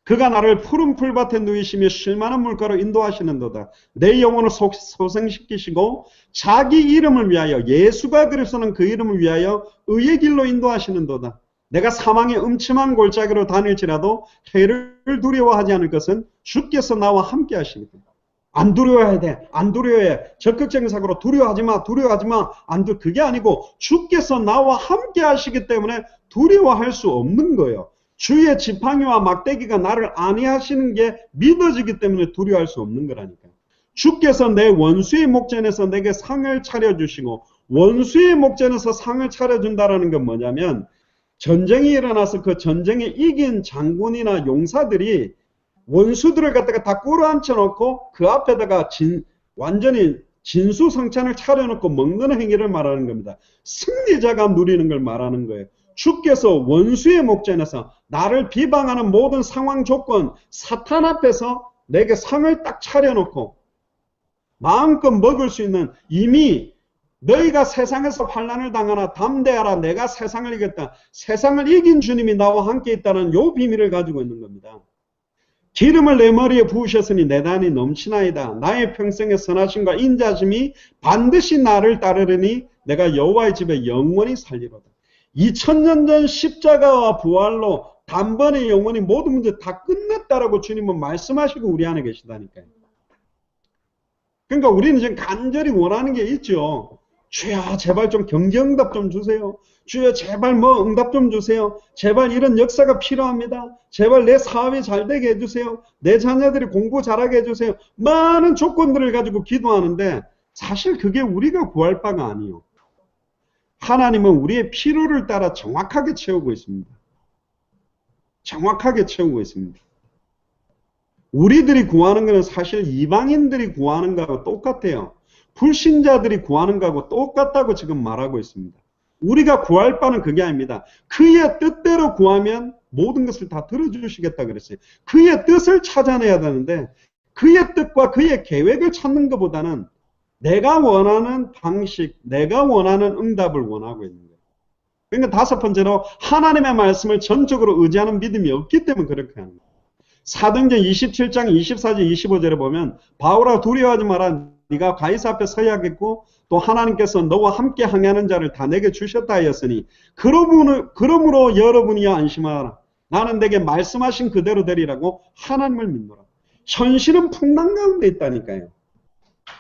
그가 나를 푸른 풀밭에 누이시며 쉴만한 물가로 인도하시는도다. 내 영혼을 소생시키시고 자기 이름을 위하여 예수가 그리스도는 그 이름을 위하여 의의 길로 인도하시는도다. 내가 사망의 음침한 골짜기로 다닐지라도 해를 두려워하지 않을 것은 주께서 나와 함께 하시니까. 안 두려워해야 돼. 안 두려워해. 적극적인 사고로 두려워하지 마. 두려워하지 마. 그게 아니고 주께서 나와 함께 하시기 때문에 두려워할 수 없는 거예요. 주의 지팡이와 막대기가 나를 안위하시는 게 믿어지기 때문에 두려워할 수 없는 거라니까요. 주께서 내 원수의 목전에서 내게 상을 차려주시고 원수의 목전에서 상을 차려준다라는 건 뭐냐면 전쟁이 일어나서 그 전쟁에 이긴 장군이나 용사들이 원수들을 갖다가 다 꿇어앉혀 놓고 그 앞에다가 완전히 진수성찬을 차려놓고 먹는 행위를 말하는 겁니다. 승리자가 누리는 걸 말하는 거예요. 주께서 원수의 목전에서 나를 비방하는 모든 상황 조건 사탄 앞에서 내게 상을 딱 차려놓고 마음껏 먹을 수 있는 이미 너희가 세상에서 환난을 당하나 담대하라 내가 세상을 이겼다. 세상을 이긴 주님이 나와 함께 있다는 요 비밀을 가지고 있는 겁니다. 기름을 내 머리에 부으셨으니 내 단이 넘치나이다. 나의 평생의 선하심과 인자심이 반드시 나를 따르려니 내가 여호와의 집에 영원히 살리로다. 2000년 전 십자가와 부활로 단번에 영원히 모든 문제 다 끝났다라고 주님은 말씀하시고 우리 안에 계시다니까요. 그러니까 우리는 지금 간절히 원하는 게 있죠. 주여 제발 좀 경제응답 좀 주세요. 주여 제발 뭐 응답 좀 주세요. 제발 이런 역사가 필요합니다. 제발 내 사업이 잘 되게 해주세요. 내 자녀들이 공부 잘하게 해주세요. 많은 조건들을 가지고 기도하는데 사실 그게 우리가 구할 바가 아니에요. 하나님은 우리의 필요를 따라 정확하게 채우고 있습니다. 정확하게 채우고 있습니다. 우리들이 구하는 것은 사실 이방인들이 구하는 거하고 똑같아요. 불신자들이 구하는 거하고 똑같다고 지금 말하고 있습니다. 우리가 구할 바는 그게 아닙니다. 그의 뜻대로 구하면 모든 것을 다 들어주시겠다 그랬어요. 그의 뜻을 찾아내야 되는데 그의 뜻과 그의 계획을 찾는 것보다는 내가 원하는 방식, 내가 원하는 응답을 원하고 있는 거예요. 그러니까 다섯 번째로 하나님의 말씀을 전적으로 의지하는 믿음이 없기 때문에 그렇게 하는 거예요. 사도행전 27장 24절 25절에 보면 바울아 두려워하지 마라. 네가 가이사 앞에 서야겠고 또 하나님께서 너와 함께 항해하는 자를 다 내게 주셨다 하였으니 그러므로 여러분이여 안심하라. 나는 내게 말씀하신 그대로 되리라고 하나님을 믿노라. 현실은 풍랑 가운데 있다니까요.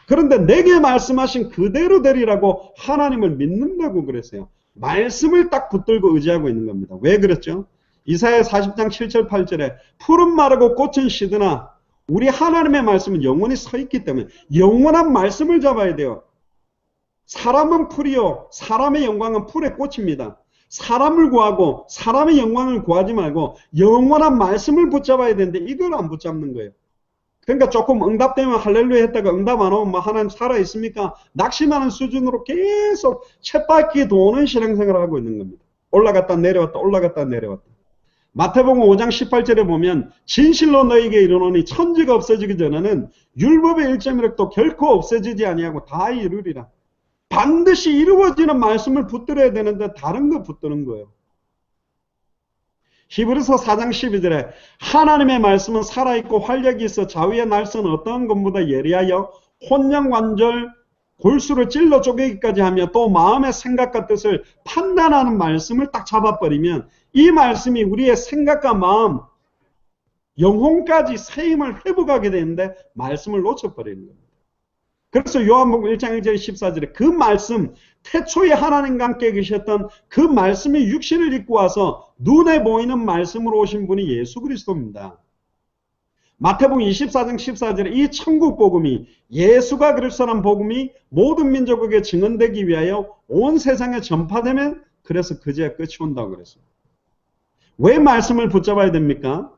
그런데 내게 말씀하신 그대로 되리라고 하나님을 믿는다고 그랬어요. 말씀을 딱 붙들고 의지하고 있는 겁니다. 왜 그랬죠? 이사야 40장 7절 8절에 푸른 마르고 꽃은 시드나 우리 하나님의 말씀은 영원히 서 있기 때문에 영원한 말씀을 잡아야 돼요. 사람은 풀이요 사람의 영광은 풀의 꽃입니다. 사람을 구하고 사람의 영광을 구하지 말고 영원한 말씀을 붙잡아야 되는데 이걸 안 붙잡는 거예요. 그러니까 조금 응답되면 할렐루야 했다가 응답 안 오면 뭐 하나님 살아있습니까? 낙심하는 수준으로 계속 쳇바퀴 도는 신앙생활을 하고 있는 겁니다. 올라갔다 내려왔다 올라갔다 내려왔다. 마태복음 5장 18절에 보면 진실로 너희에게 이르노니 천지가 없어지기 전에는 율법의 1.1획도 결코 없어지지 아니하고 다 이루리라. 반드시 이루어지는 말씀을 붙들어야 되는데 다른 거 붙드는 거예요. 히브리서 4장 12절에 하나님의 말씀은 살아있고 활력이 있어 자위의 날선 어떤 것보다 예리하여 혼령관절 골수를 찔러 쪼개기까지 하며 또 마음의 생각과 뜻을 판단하는 말씀을 딱 잡아버리면 이 말씀이 우리의 생각과 마음, 영혼까지 세임을 회복하게 되는데 말씀을 놓쳐버리는 겁니다. 그래서 요한복음 1장 1절 14절에 그 말씀, 태초에 하나님과 함께 계셨던 그 말씀이 육신을 입고 와서 눈에 보이는 말씀으로 오신 분이 예수 그리스도입니다. 마태복음 24장 14절에 이 천국 복음이 예수가 그리스도라는 복음이 모든 민족에게 증언되기 위하여 온 세상에 전파되면 그래서 그제야 끝이 온다고 그랬어요. 왜 말씀을 붙잡아야 됩니까?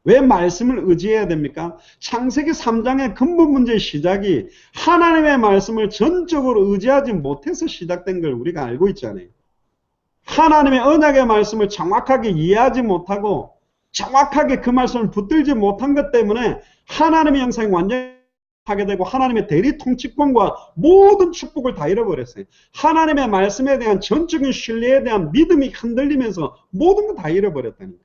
왜 말씀을 의지해야 됩니까? 창세기 3장의 근본 문제의 시작이 하나님의 말씀을 전적으로 의지하지 못해서 시작된 걸 우리가 알고 있잖아요. 하나님의 언약의 말씀을 정확하게 이해하지 못하고 정확하게 그 말씀을 붙들지 못한 것 때문에 하나님의 형상이 완전히 하게 되고 하나님의 대리 통치권과 모든 축복을 다 잃어버렸어요. 하나님의 말씀에 대한 전적인 신뢰에 대한 믿음이 흔들리면서 모든 걸 다 잃어버렸다니까.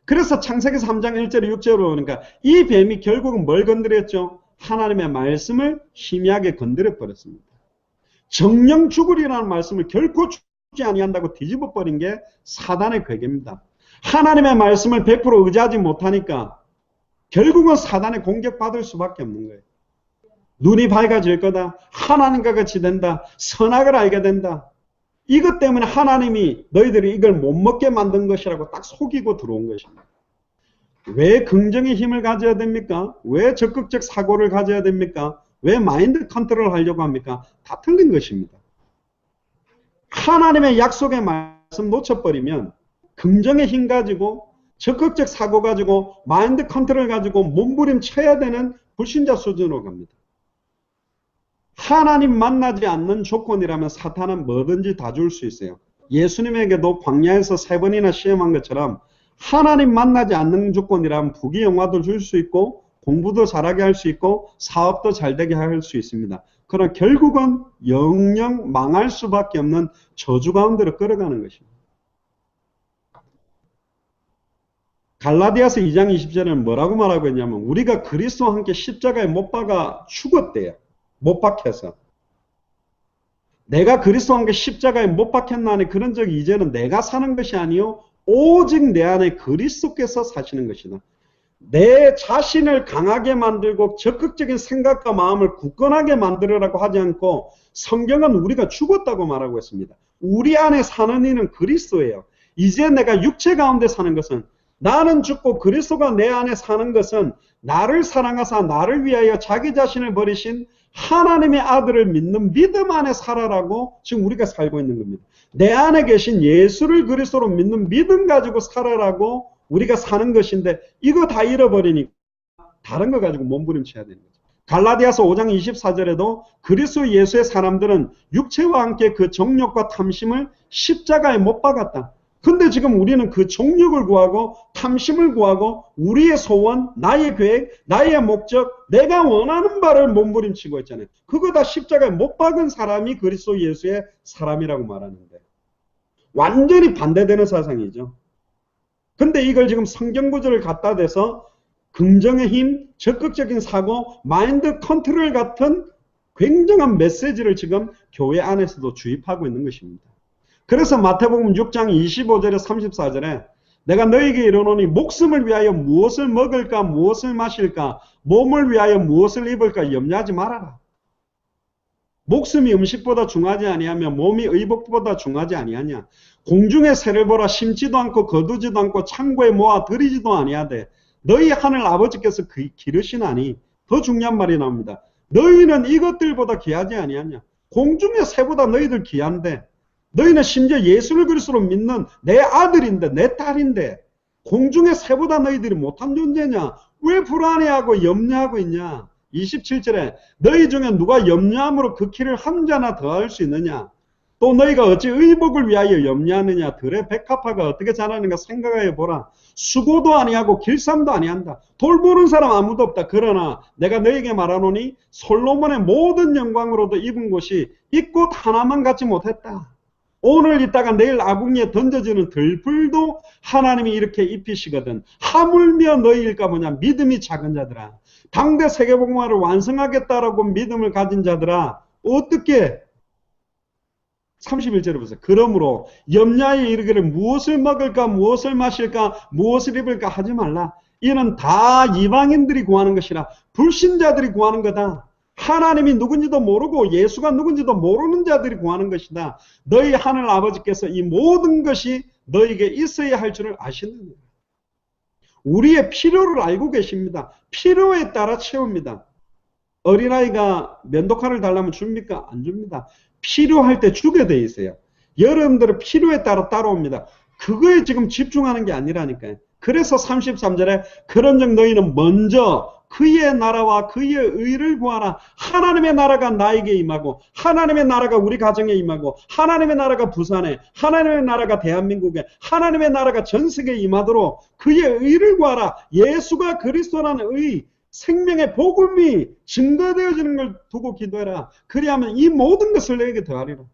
그래서 창세기 3장 1절 6절로 보니까 이 뱀이 결국은 뭘 건드렸죠? 하나님의 말씀을 희미하게 건드려 버렸습니다. 정령 죽으리라는 말씀을 결코 죽지 아니한다고 뒤집어 버린 게 사단의 괴계입니다. 하나님의 말씀을 100% 의지하지 못하니까 결국은 사단의 공격받을 수밖에 없는 거예요. 눈이 밝아질 거다. 하나님과 같이 된다. 선악을 알게 된다. 이것 때문에 하나님이 너희들이 이걸 못 먹게 만든 것이라고 딱 속이고 들어온 것입니다. 왜 긍정의 힘을 가져야 됩니까? 왜 적극적 사고를 가져야 됩니까? 왜 마인드 컨트롤을 하려고 합니까? 다 틀린 것입니다. 하나님의 약속의 말씀 놓쳐버리면 긍정의 힘 가지고 적극적 사고 가지고 마인드 컨트롤 가지고 몸부림쳐야 되는 불신자 수준으로 갑니다. 하나님 만나지 않는 조건이라면 사탄은 뭐든지 다 줄 수 있어요. 예수님에게도 광야에서 3번이나 시험한 것처럼 하나님 만나지 않는 조건이라면 부귀영화도 줄 수 있고 공부도 잘하게 할 수 있고 사업도 잘되게 할 수 있습니다. 그러나 결국은 영영 망할 수밖에 없는 저주 가운데로 끌어가는 것입니다. 갈라디아서 2장 20절에는 뭐라고 말하고 있냐면 우리가 그리스도와 함께 십자가에 못 박아 죽었대요. 못 박혀서. 내가 그리스도와 함께 십자가에 못 박혔나니 그런 적이 이제는 내가 사는 것이 아니요 오직 내 안에 그리스도께서 사시는 것이다. 내 자신을 강하게 만들고 적극적인 생각과 마음을 굳건하게 만들으라고 하지 않고 성경은 우리가 죽었다고 말하고 있습니다. 우리 안에 사는 이는 그리스도예요. 이제 내가 육체 가운데 사는 것은 나는 죽고 그리스도가 내 안에 사는 것은 나를 사랑하사 나를 위하여 자기 자신을 버리신 하나님의 아들을 믿는 믿음 안에 살아라고 지금 우리가 살고 있는 겁니다. 내 안에 계신 예수를 그리스도로 믿는 믿음 가지고 살아라고 우리가 사는 것인데 이거 다 잃어버리니까 다른 거 가지고 몸부림쳐야 되는 거죠. 갈라디아서 5장 24절에도 그리스도 예수의 사람들은 육체와 함께 그 정욕과 탐심을 십자가에 못 박았다. 근데 지금 우리는 그 정욕을 구하고 탐심을 구하고 우리의 소원, 나의 계획, 나의 목적, 내가 원하는 바를 몸부림치고 있잖아요. 그거 다 십자가에 못 박은 사람이 그리스도 예수의 사람이라고 말하는데 완전히 반대되는 사상이죠. 근데 이걸 지금 성경 구절을 갖다 대서 긍정의 힘, 적극적인 사고, 마인드 컨트롤 같은 굉장한 메시지를 지금 교회 안에서도 주입하고 있는 것입니다. 그래서 마태복음 6장 25절에 34절에 내가 너희에게 이르노니 목숨을 위하여 무엇을 먹을까 무엇을 마실까 몸을 위하여 무엇을 입을까 염려하지 말아라. 목숨이 음식보다 중하지 아니하며 몸이 의복보다 중하지 아니하냐. 공중의 새를 보라 심지도 않고 거두지도 않고 창고에 모아 들이지도 아니하되 너희 하늘 아버지께서 기르시나니 더 중요한 말이 나옵니다. 너희는 이것들보다 귀하지 아니하냐. 공중의 새보다 너희들 귀한데 너희는 심지어 예수를 그리스도로 믿는 내 아들인데 내 딸인데 공중의 새보다 너희들이 못한 존재냐. 왜 불안해하고 염려하고 있냐. 27절에 너희 중에 누가 염려함으로 그 키를 한 자나 더할 수 있느냐. 또 너희가 어찌 의복을 위하여 염려하느냐. 들의 백합화가 어떻게 자라는가 생각하여 보라. 수고도 아니하고 길쌈도 아니한다. 돌보는 사람 아무도 없다. 그러나 내가 너희에게 말하노니 솔로몬의 모든 영광으로도 입은 곳이 이 꽃 하나만 갖지 못했다. 오늘 있다가 내일 아궁이에 던져지는 들불도 하나님이 이렇게 입히시거든. 하물며 너희일까 뭐냐. 믿음이 작은 자들아. 당대 세계복음화를 완성하겠다라고 믿음을 가진 자들아. 어떻게 31절에 보세요. 그러므로 염려하여 이르기를 무엇을 먹을까 무엇을 마실까 무엇을 입을까 하지 말라. 이는 다 이방인들이 구하는 것이라. 불신자들이 구하는 거다. 하나님이 누군지도 모르고 예수가 누군지도 모르는 자들이 구하는 것이다. 너희 하늘 아버지께서 이 모든 것이 너에게 있어야 할 줄을 아시느니라. 우리의 필요를 알고 계십니다. 필요에 따라 채웁니다. 어린아이가 면도칼을 달라면 줍니까? 안 줍니다. 필요할 때 주게 돼 있어요. 여러분들은 필요에 따라 따라옵니다. 그거에 지금 집중하는 게 아니라니까요. 그래서 33절에 그런즉 너희는 먼저 그의 나라와 그의 의를 구하라. 하나님의 나라가 나에게 임하고 하나님의 나라가 우리 가정에 임하고 하나님의 나라가 부산에 하나님의 나라가 대한민국에 하나님의 나라가 전 세계에 임하도록 그의 의를 구하라. 예수가 그리스도라는 의 생명의 복음이 증거되어지는 걸 두고 기도해라. 그리하면 이 모든 것을 너에게 더하리라.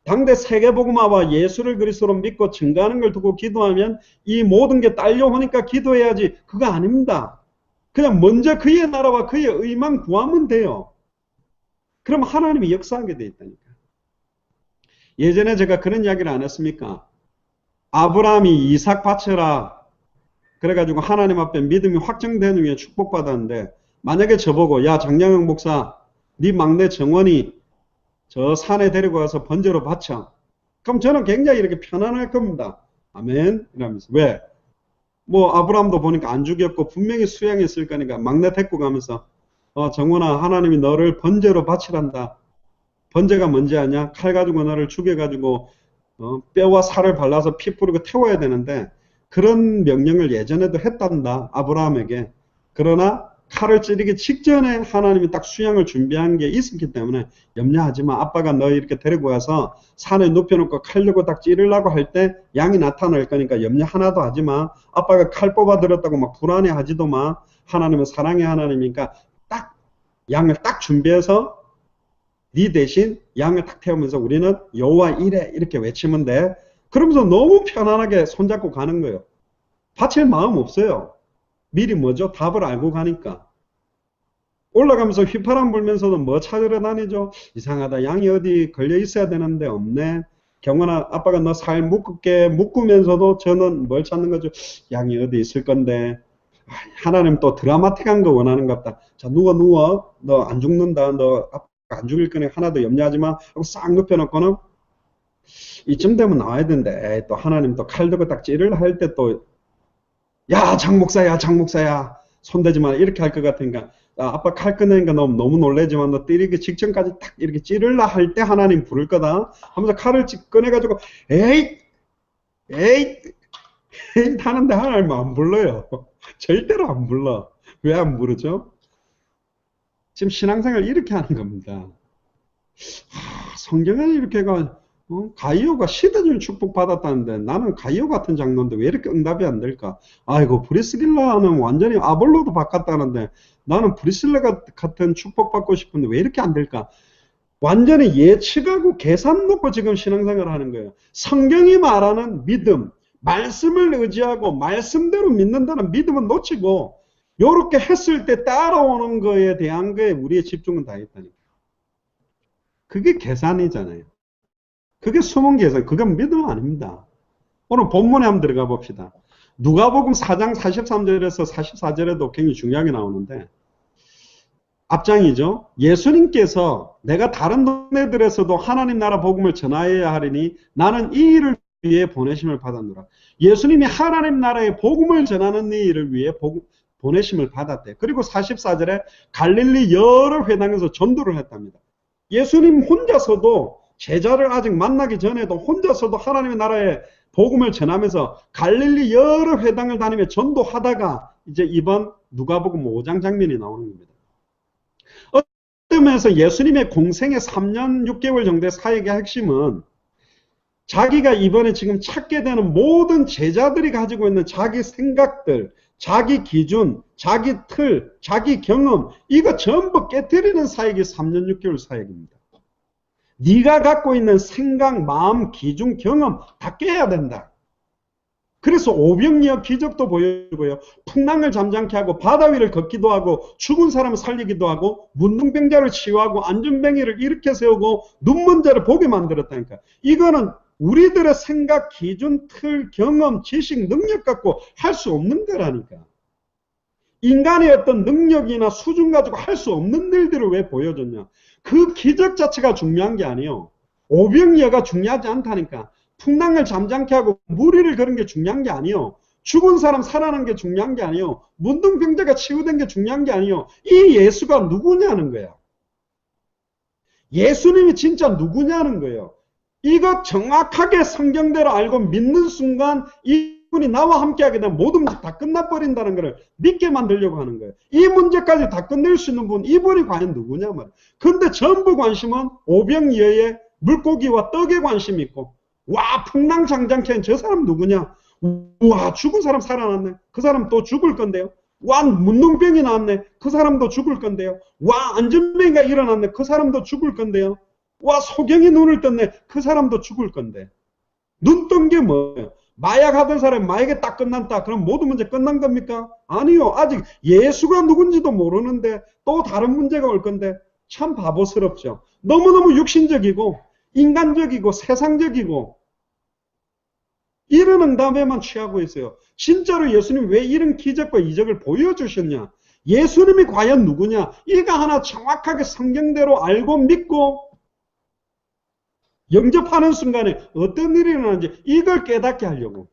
당대 세계복음화와 예수를 그리스도로 믿고 증거하는 걸 두고 기도하면 이 모든 게 딸려오니까 기도해야지. 그거 아닙니다. 그냥 먼저 그의 나라와 그의 의만 구하면 돼요. 그럼 하나님이 역사하게 돼 있다니까. 예전에 제가 그런 이야기를 안 했습니까? 아브라함이 이삭 바쳐라. 그래가지고 하나님 앞에 믿음이 확정되는 후에 축복받았는데 만약에 저보고 야 장량영 목사 네 막내 정원이 저 산에 데리고 가서 번제로 바쳐. 그럼 저는 굉장히 이렇게 편안할 겁니다. 아멘 이러면서. 왜? 뭐 아브라함도 보니까 안 죽였고 분명히 수양했을 거니까 막내 데리고 가면서 정원아 하나님이 너를 번제로 바치란다. 번제가 뭔지 아냐? 칼 가지고 너를 죽여가지고 뼈와 살을 발라서 피 뿌리고 태워야 되는데 그런 명령을 예전에도 했단다. 아브라함에게. 그러나 칼을 찌르기 직전에 하나님이 딱 수양을 준비한 게 있었기 때문에 염려하지 마. 아빠가 너 이렇게 데리고 가서 산에 눕혀놓고 칼 들고 딱 찌르려고 할 때 양이 나타날 거니까 염려 하나도 하지 마. 아빠가 칼 뽑아 들었다고 막 불안해하지도 마. 하나님은 사랑의 하나님이니까 딱 양을 딱 준비해서 네 대신 양을 딱 태우면서 우리는 여호와 이레 이렇게 외치면 돼. 그러면서 너무 편안하게 손잡고 가는 거예요. 바칠 마음 없어요. 미리 뭐죠? 답을 알고 가니까. 올라가면서 휘파람 불면서도 뭐 찾으러 다니죠? 이상하다. 양이 어디 걸려 있어야 되는데 없네. 경원아, 아빠가 너 살 묶을게. 묶으면서도 저는 뭘 찾는 거죠? 양이 어디 있을 건데. 하나님 또 드라마틱한 거 원하는 것 같다. 자, 누워. 너 안 죽는다. 너 아빠 안 죽일 거니 하나도 염려하지 마. 하고 싹 눕혀놓고는 이쯤 되면 나와야 되는데, 에이, 또 하나님 또 칼 들고 딱 찌를 할 때 또, 야, 장 목사야, 장 목사야. 손대지 마. 이렇게 할 것 같으니까. 아, 아빠 칼 꺼내니까 너무 놀래지만 너 때리기 직전까지 딱 이렇게 찌르려 할 때 하나님 부를 거다. 하면서 칼을 꺼내가지고, 에이, 에이, 에이, 하는데 하나님 안 불러요. 절대로 안 불러. 왜 안 부르죠? 지금 신앙생활 이렇게 하는 겁니다. 성경에 이렇게가 가이오가 시드를 축복받았다는데 나는 가이오 같은 장로인데 왜 이렇게 응답이 안 될까? 아이고 브리스길라는 완전히 아볼로도 바꿨다는데 나는 브리스길라 같은 축복받고 싶은데 왜 이렇게 안 될까? 완전히 예측하고 계산 놓고 지금 신앙생활을 하는 거예요. 성경이 말하는 믿음, 말씀을 의지하고 말씀대로 믿는다는 믿음은 놓치고 요렇게 했을 때 따라오는 거에 대한 거에 우리의 집중은 다 있다니까. 그게 계산이잖아요. 그게 숨은 계산, 그건 믿음 아닙니다. 오늘 본문에 한번 들어가 봅시다. 누가복음 4장 43절에서 44절에도 굉장히 중요하게 나오는데 앞장이죠. 예수님께서 내가 다른 동네들에서도 하나님 나라 복음을 전하여야 하리니 나는 이 일을 위해 보내심을 받았노라. 예수님이 하나님 나라의 복음을 전하는 이 일을 위해 보내심을 받았대. 그리고 44절에 갈릴리 여러 회당에서 전도를 했답니다. 예수님 혼자서도 제자를 아직 만나기 전에도 혼자서도 하나님의 나라의 복음을 전하면서 갈릴리 여러 회당을 다니며 전도하다가 이제 이번 누가복음 5장 장면이 나오는 겁니다. 어떤 면에서 예수님의 공생의 3년 6개월 정도의 사역의 핵심은 자기가 이번에 지금 찾게 되는 모든 제자들이 가지고 있는 자기 생각들, 자기 기준, 자기 틀, 자기 경험 이거 전부 깨뜨리는 사역이 3년 6개월 사역입니다. 네가 갖고 있는 생각, 마음, 기준, 경험 다 깨야 된다. 그래서 오병이어 기적도 보여주고요. 풍랑을 잠잠케 하고 바다 위를 걷기도 하고 죽은 사람을 살리기도 하고 문둥병자를 치유하고 안전뱅이를 일으켜 세우고 눈먼 자를 보게 만들었다니까. 이거는 우리들의 생각, 기준, 틀, 경험, 지식, 능력 갖고 할 수 없는 거라니까. 인간의 어떤 능력이나 수준 가지고 할 수 없는 일들을 왜 보여줬냐. 그 기적 자체가 중요한 게 아니에요. 오병이어가 중요하지 않다니까. 풍랑을 잠잠케 하고 무리를 그런 게 중요한 게 아니에요. 죽은 사람 살아난 게 중요한 게 아니에요. 문둥병자가 치유된 게 중요한 게 아니에요. 이 예수가 누구냐는 거야. 예수님이 진짜 누구냐는 거예요. 이거 정확하게 성경대로 알고 믿는 순간 이분이 나와 함께하게 되면 모든 문제 다 끝나버린다는 것을 믿게 만들려고 하는 거예요. 이 문제까지 다 끝낼 수 있는 분, 이분이 과연 누구냐 말이에요. 근데 전부 관심은 오병이어의 물고기와 떡에 관심이 있고 와 풍랑 장장케 한 저 사람 누구냐. 와 죽은 사람 살아났네. 그 사람 또 죽을 건데요. 와 문둥병이 나왔네. 그 사람도 죽을 건데요. 와 안전병이가 일어났네. 그 사람도 죽을 건데요. 와 소경이 눈을 떴네. 그 사람도 죽을 건데. 눈 뜬 게 뭐예요? 마약 하던 사람이 마약에 딱 끝났다. 그럼 모든 문제 끝난 겁니까? 아니요. 아직 예수가 누군지도 모르는데 또 다른 문제가 올 건데 참 바보스럽죠. 너무너무 육신적이고 인간적이고 세상적이고 이런 응답에만 취하고 있어요. 진짜로 예수님이 왜 이런 기적과 이적을 보여주셨냐? 예수님이 과연 누구냐? 이거 하나 정확하게 성경대로 알고 믿고 영접하는 순간에 어떤 일이 일어나는지 이걸 깨닫게 하려고.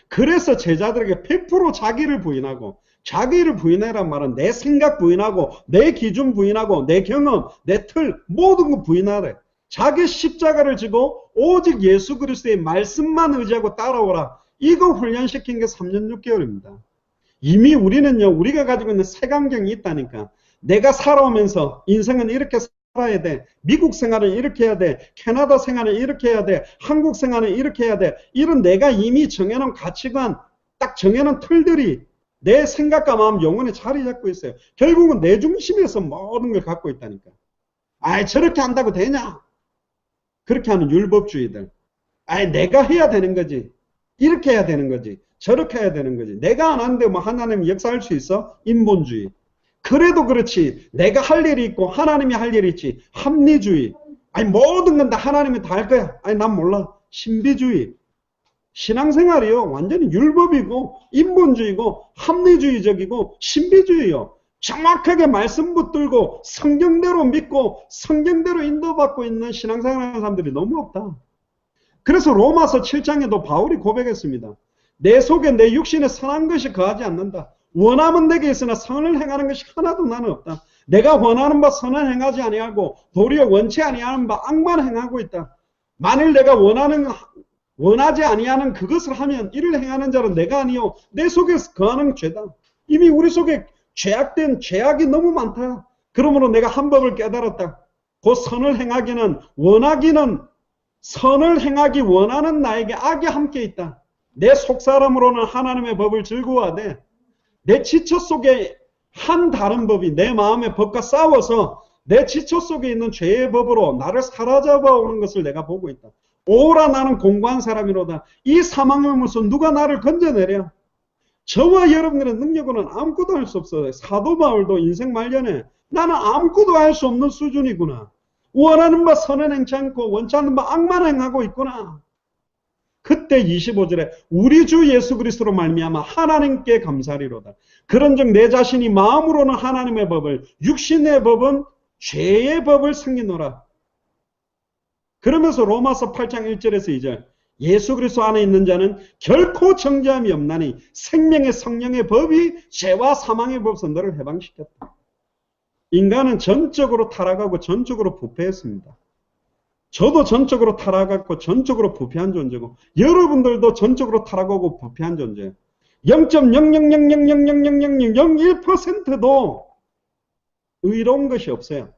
그래서 제자들에게 100% 자기를 부인하고 자기를 부인해란 말은 내 생각 부인하고 내 기준 부인하고 내 경험, 내 틀 모든 거 부인하래. 자기 십자가를 지고 오직 예수 그리스도의 말씀만 의지하고 따라오라. 이거 훈련시킨 게 3년 6개월입니다. 이미 우리는요. 우리가 가지고 있는 색안경이 있다니까. 내가 살아오면서 인생은 이렇게 살아야 돼. 미국 생활은 이렇게 해야 돼. 캐나다 생활은 이렇게 해야 돼. 한국 생활은 이렇게 해야 돼. 이런 내가 이미 정해놓은 가치관, 딱 정해놓은 틀들이 내 생각과 마음, 영혼에 자리 잡고 있어요. 결국은 내 중심에서 모든 걸 갖고 있다니까. 아이 저렇게 한다고 되냐? 그렇게 하는 율법주의들. 아이 내가 해야 되는 거지. 이렇게 해야 되는 거지. 저렇게 해야 되는 거지. 내가 안 하는데 뭐 하나님이 역사할 수 있어? 인본주의. 그래도 그렇지. 내가 할 일이 있고 하나님이 할 일이 있지. 합리주의. 아니 모든 건 다 하나님이 다 할 거야. 아니 난 몰라. 신비주의. 신앙생활이요. 완전히 율법이고 인본주의고 합리주의적이고 신비주의요. 정확하게 말씀 붙들고 성경대로 믿고 성경대로 인도받고 있는 신앙생활하는 사람들이 너무 없다. 그래서 로마서 7장에도 바울이 고백했습니다. 내 속에 내 육신에 선한 것이 거하지 않는다. 원함은 내게 있으나 선을 행하는 것이 하나도 나는 없다. 내가 원하는 바 선을 행하지 아니하고 도리어 원치 아니하는 바 악만 행하고 있다. 만일 내가 원하지 아니하는 그것을 하면 이를 행하는 자는 내가 아니요 내 속에 거하는 죄다. 이미 우리 속에 죄악된 죄악이 너무 많다. 그러므로 내가 한 법을 깨달았다. 곧 선을 행하기 원하는 나에게 악이 함께 있다. 내 속사람으로는 하나님의 법을 즐거워하되 내 지처 속에 한 다른 법이 내 마음의 법과 싸워서 내 지처 속에 있는 죄의 법으로 나를 사로잡아 오는 것을 내가 보고 있다. 오라 나는 공고한 사람이로다. 이 사망의 무슨 누가 나를 건져내랴. 저와 여러분들의 능력으로는 아무것도 할 수 없어요. 사도 바울도 인생 말년에 나는 아무것도 할 수 없는 수준이구나. 원하는 바 선은 행치 않고 원치 않는 바 악만 행하고 있구나. 그때 25절에 우리 주 예수 그리스도로 말미암아 하나님께 감사리로다. 그런즉 내 자신이 마음으로는 하나님의 법을 육신의 법은 죄의 법을 섬기노라. 그러면서 로마서 8장 1절에서 2절 예수 그리스도 안에 있는 자는 결코 정죄함이 없나니 생명의 성령의 법이 죄와 사망의 법에서 너를 해방시켰다. 인간은 전적으로 타락하고 전적으로 부패했습니다. 저도 전적으로 타락하고 전적으로 부패한 존재고 여러분들도 전적으로 타락하고 부패한 존재예요. 0.000000001%도 의로운 것이 없어요.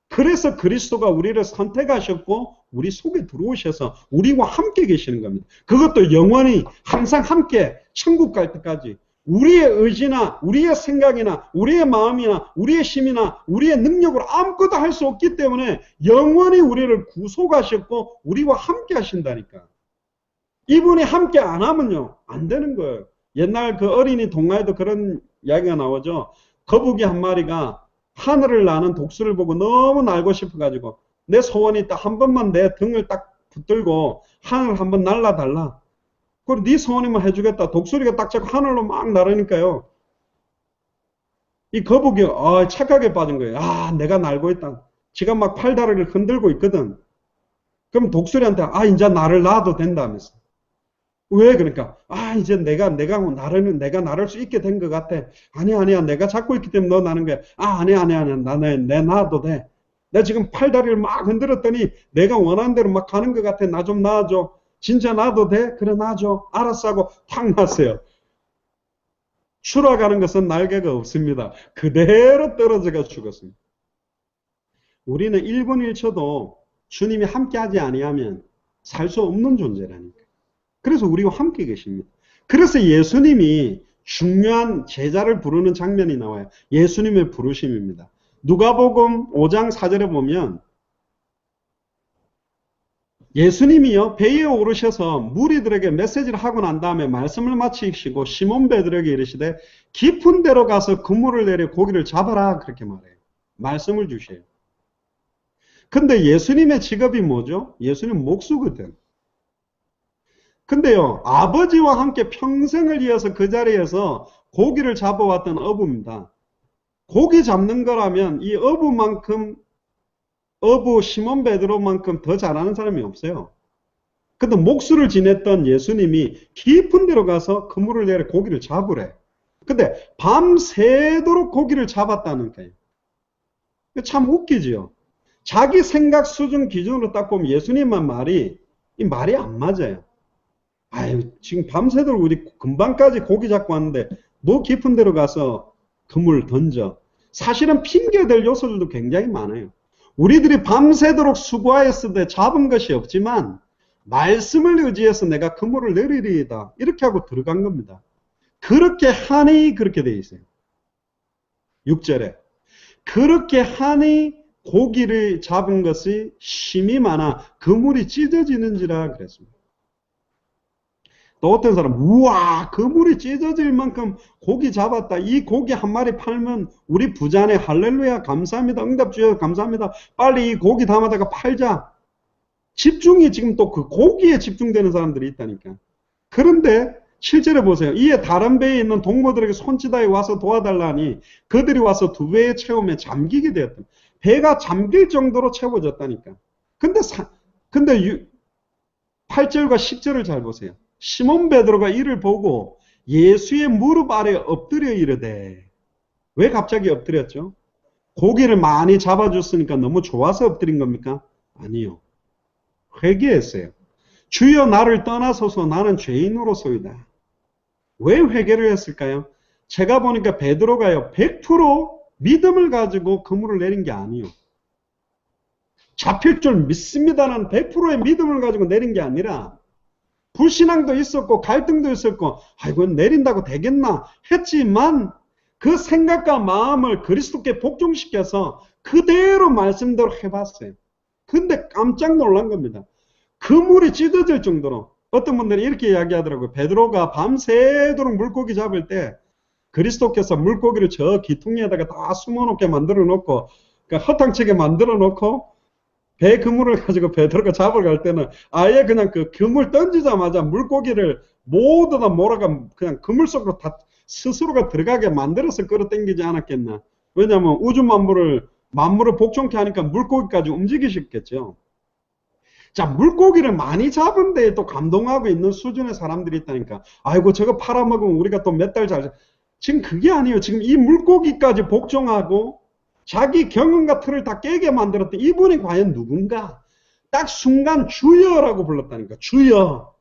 그래서 그리스도가 우리를 선택하셨고 우리 속에 들어오셔서 우리와 함께 계시는 겁니다. 그것도 영원히 항상 함께 천국 갈 때까지 우리의 의지나 우리의 생각이나 우리의 마음이나 우리의 힘이나 우리의 능력으로 아무것도 할 수 없기 때문에 영원히 우리를 구속하셨고 우리와 함께 하신다니까. 이분이 함께 안 하면요 안 되는 거예요. 옛날 그 어린이 동화에도 그런 이야기가 나오죠. 거북이 한 마리가 하늘을 나는 독수리를 보고 너무 날고 싶어가지고 내 소원이 딱 한 번만 내 등을 딱 붙들고 하늘을 한번 날아달라. 그리고 네 소원이면 해주겠다. 독수리가 딱 잡고 하늘로 막 나르니까요. 이 거북이 착각에 빠진 거예요. 내가 날고 있다. 지가 막 팔다리를 흔들고 있거든. 그럼 독수리한테 이제 나를 놔도 된다면서. 왜 그러니까 이제 내가 나를 수 있게 된 것 같아. 아니야 내가 잡고 있기 때문에 너 나는 거야. 아니야 나는 내 놔도 돼. 내가 지금 팔다리를 막 흔들었더니 내가 원하는 대로 막 가는 것 같아. 나 좀 놔줘. 진짜 놔도 돼? 그래 놔줘. 알았어 하고 탁 놨어요. 추락하는 것은 날개가 없습니다. 그대로 떨어져가 죽었습니다. 우리는 1분 1초도 주님이 함께하지 아니하면 살 수 없는 존재라니까. 그래서 우리와 함께 계십니다. 그래서 예수님이 중요한 제자를 부르는 장면이 나와요. 예수님의 부르심입니다. 누가복음 5장 4절에 보면 예수님이요 배에 오르셔서 무리들에게 메시지를 하고 난 다음에 말씀을 마치시고 시몬 베드로에게 이르시되 깊은 데로 가서 그물을 내려 고기를 잡아라 그렇게 말해요. 말씀을 주셔요. 근데 예수님의 직업이 뭐죠? 예수님 목수거든. 근데요 아버지와 함께 평생을 이어서 그 자리에서 고기를 잡아왔던 어부입니다. 고기 잡는 거라면 이 어부 시몬 베드로만큼 더 잘하는 사람이 없어요. 근데 목수를 지냈던 예수님이 깊은 데로 가서 그물을 내려 고기를 잡으래. 근데 밤새도록 고기를 잡았다는 거예요. 참 웃기지요. 자기 생각 수준 기준으로 딱 보면 예수님만 말이 안 맞아요. 지금 밤새도록 우리 금방까지 고기 잡고 왔는데 뭐 깊은 데로 가서 그물을 던져. 사실은 핑계될 요소들도 굉장히 많아요. 우리들이 밤새도록 수고하였을 때 잡은 것이 없지만 말씀을 의지해서 내가 그물을 내리리이다. 이렇게 하고 들어간 겁니다. 그렇게 하니 그렇게 되어 있어요. 6절에 그렇게 하니 고기를 잡은 것이 힘이 많아 그물이 찢어지는지라 그랬습니다. 또 어떤 사람, 우와, 그물이 찢어질 만큼 고기 잡았다. 이 고기 한 마리 팔면 우리 부자네. 할렐루야, 감사합니다. 응답 주셔서 감사합니다. 빨리 이 고기 담아다가 팔자. 집중이 지금 또 그 고기에 집중되는 사람들이 있다니까. 그런데 실제로 보세요. 이에 다른 배에 있는 동무들에게 손짓하여 와서 도와달라니 그들이 와서 두 배의 체험에 잠기게 되었다. 배가 잠길 정도로 채워졌다니까. 근데 8절과 10절을 잘 보세요. 시몬 베드로가 이를 보고 예수의 무릎 아래 엎드려 이르되. 왜 갑자기 엎드렸죠? 고기를 많이 잡아줬으니까 너무 좋아서 엎드린 겁니까? 아니요. 회개했어요. 주여 나를 떠나소서 나는 죄인으로소이다. 왜 회개를 했을까요? 제가 보니까 베드로가요 100% 믿음을 가지고 그물을 내린 게 아니에요. 잡힐 줄 믿습니다는 100%의 믿음을 가지고 내린 게 아니라 불신앙도 있었고 갈등도 있었고 아이고 내린다고 되겠나 했지만 그 생각과 마음을 그리스도께 복종시켜서 그대로 말씀대로 해봤어요. 근데 깜짝 놀란 겁니다. 그물이 찢어질 정도로. 어떤 분들이 이렇게 이야기하더라고요. 베드로가 밤새도록 물고기 잡을 때 그리스도께서 물고기를 저 기퉁이에다가 다 숨어놓게 만들어 놓고 그러니까 허탕치게 만들어 놓고 배 그물을 가지고 베드로가 잡으러 갈 때는 아예 그냥 그 그물 던지자마자 물고기를 모두 다 몰아가 그냥 그물 속으로 다 스스로가 들어가게 만들어서 끌어당기지 않았겠나. 왜냐하면 우주 만물을 복종케 하니까 물고기까지 움직이셨겠죠. 자, 물고기를 많이 잡은 데에 또 감동하고 있는 수준의 사람들이 있다니까. 아이고 저거 팔아먹으면 우리가 또 몇 달 잘. 지금 그게 아니에요. 지금 이 물고기까지 복종하고 자기 경험과 틀을 다 깨게 만들었던 이분이 과연 누군가? 딱 순간 주여라고 불렀다니까. 주여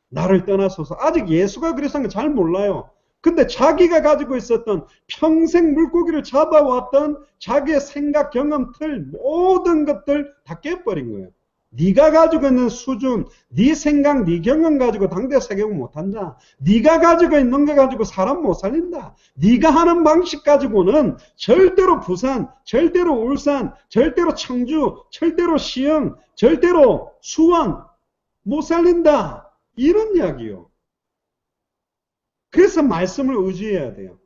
나를 떠나소서. 아직 예수가 그리스도인 걸 잘 몰라요. 근데 자기가 가지고 있었던 평생 물고기를 잡아왔던 자기의 생각, 경험, 틀 모든 것들 다 깨버린 거예요. 네가 가지고 있는 수준, 네 생각, 네 경험 가지고 당대 세계국 못한다. 네가 가지고 있는 거 가지고 사람 못 살린다. 네가 하는 방식 가지고는 절대로 부산, 절대로 울산, 절대로 청주, 절대로 시흥, 절대로 수원 못 살린다. 이런 이야기요. 그래서 말씀을 의지해야 돼요.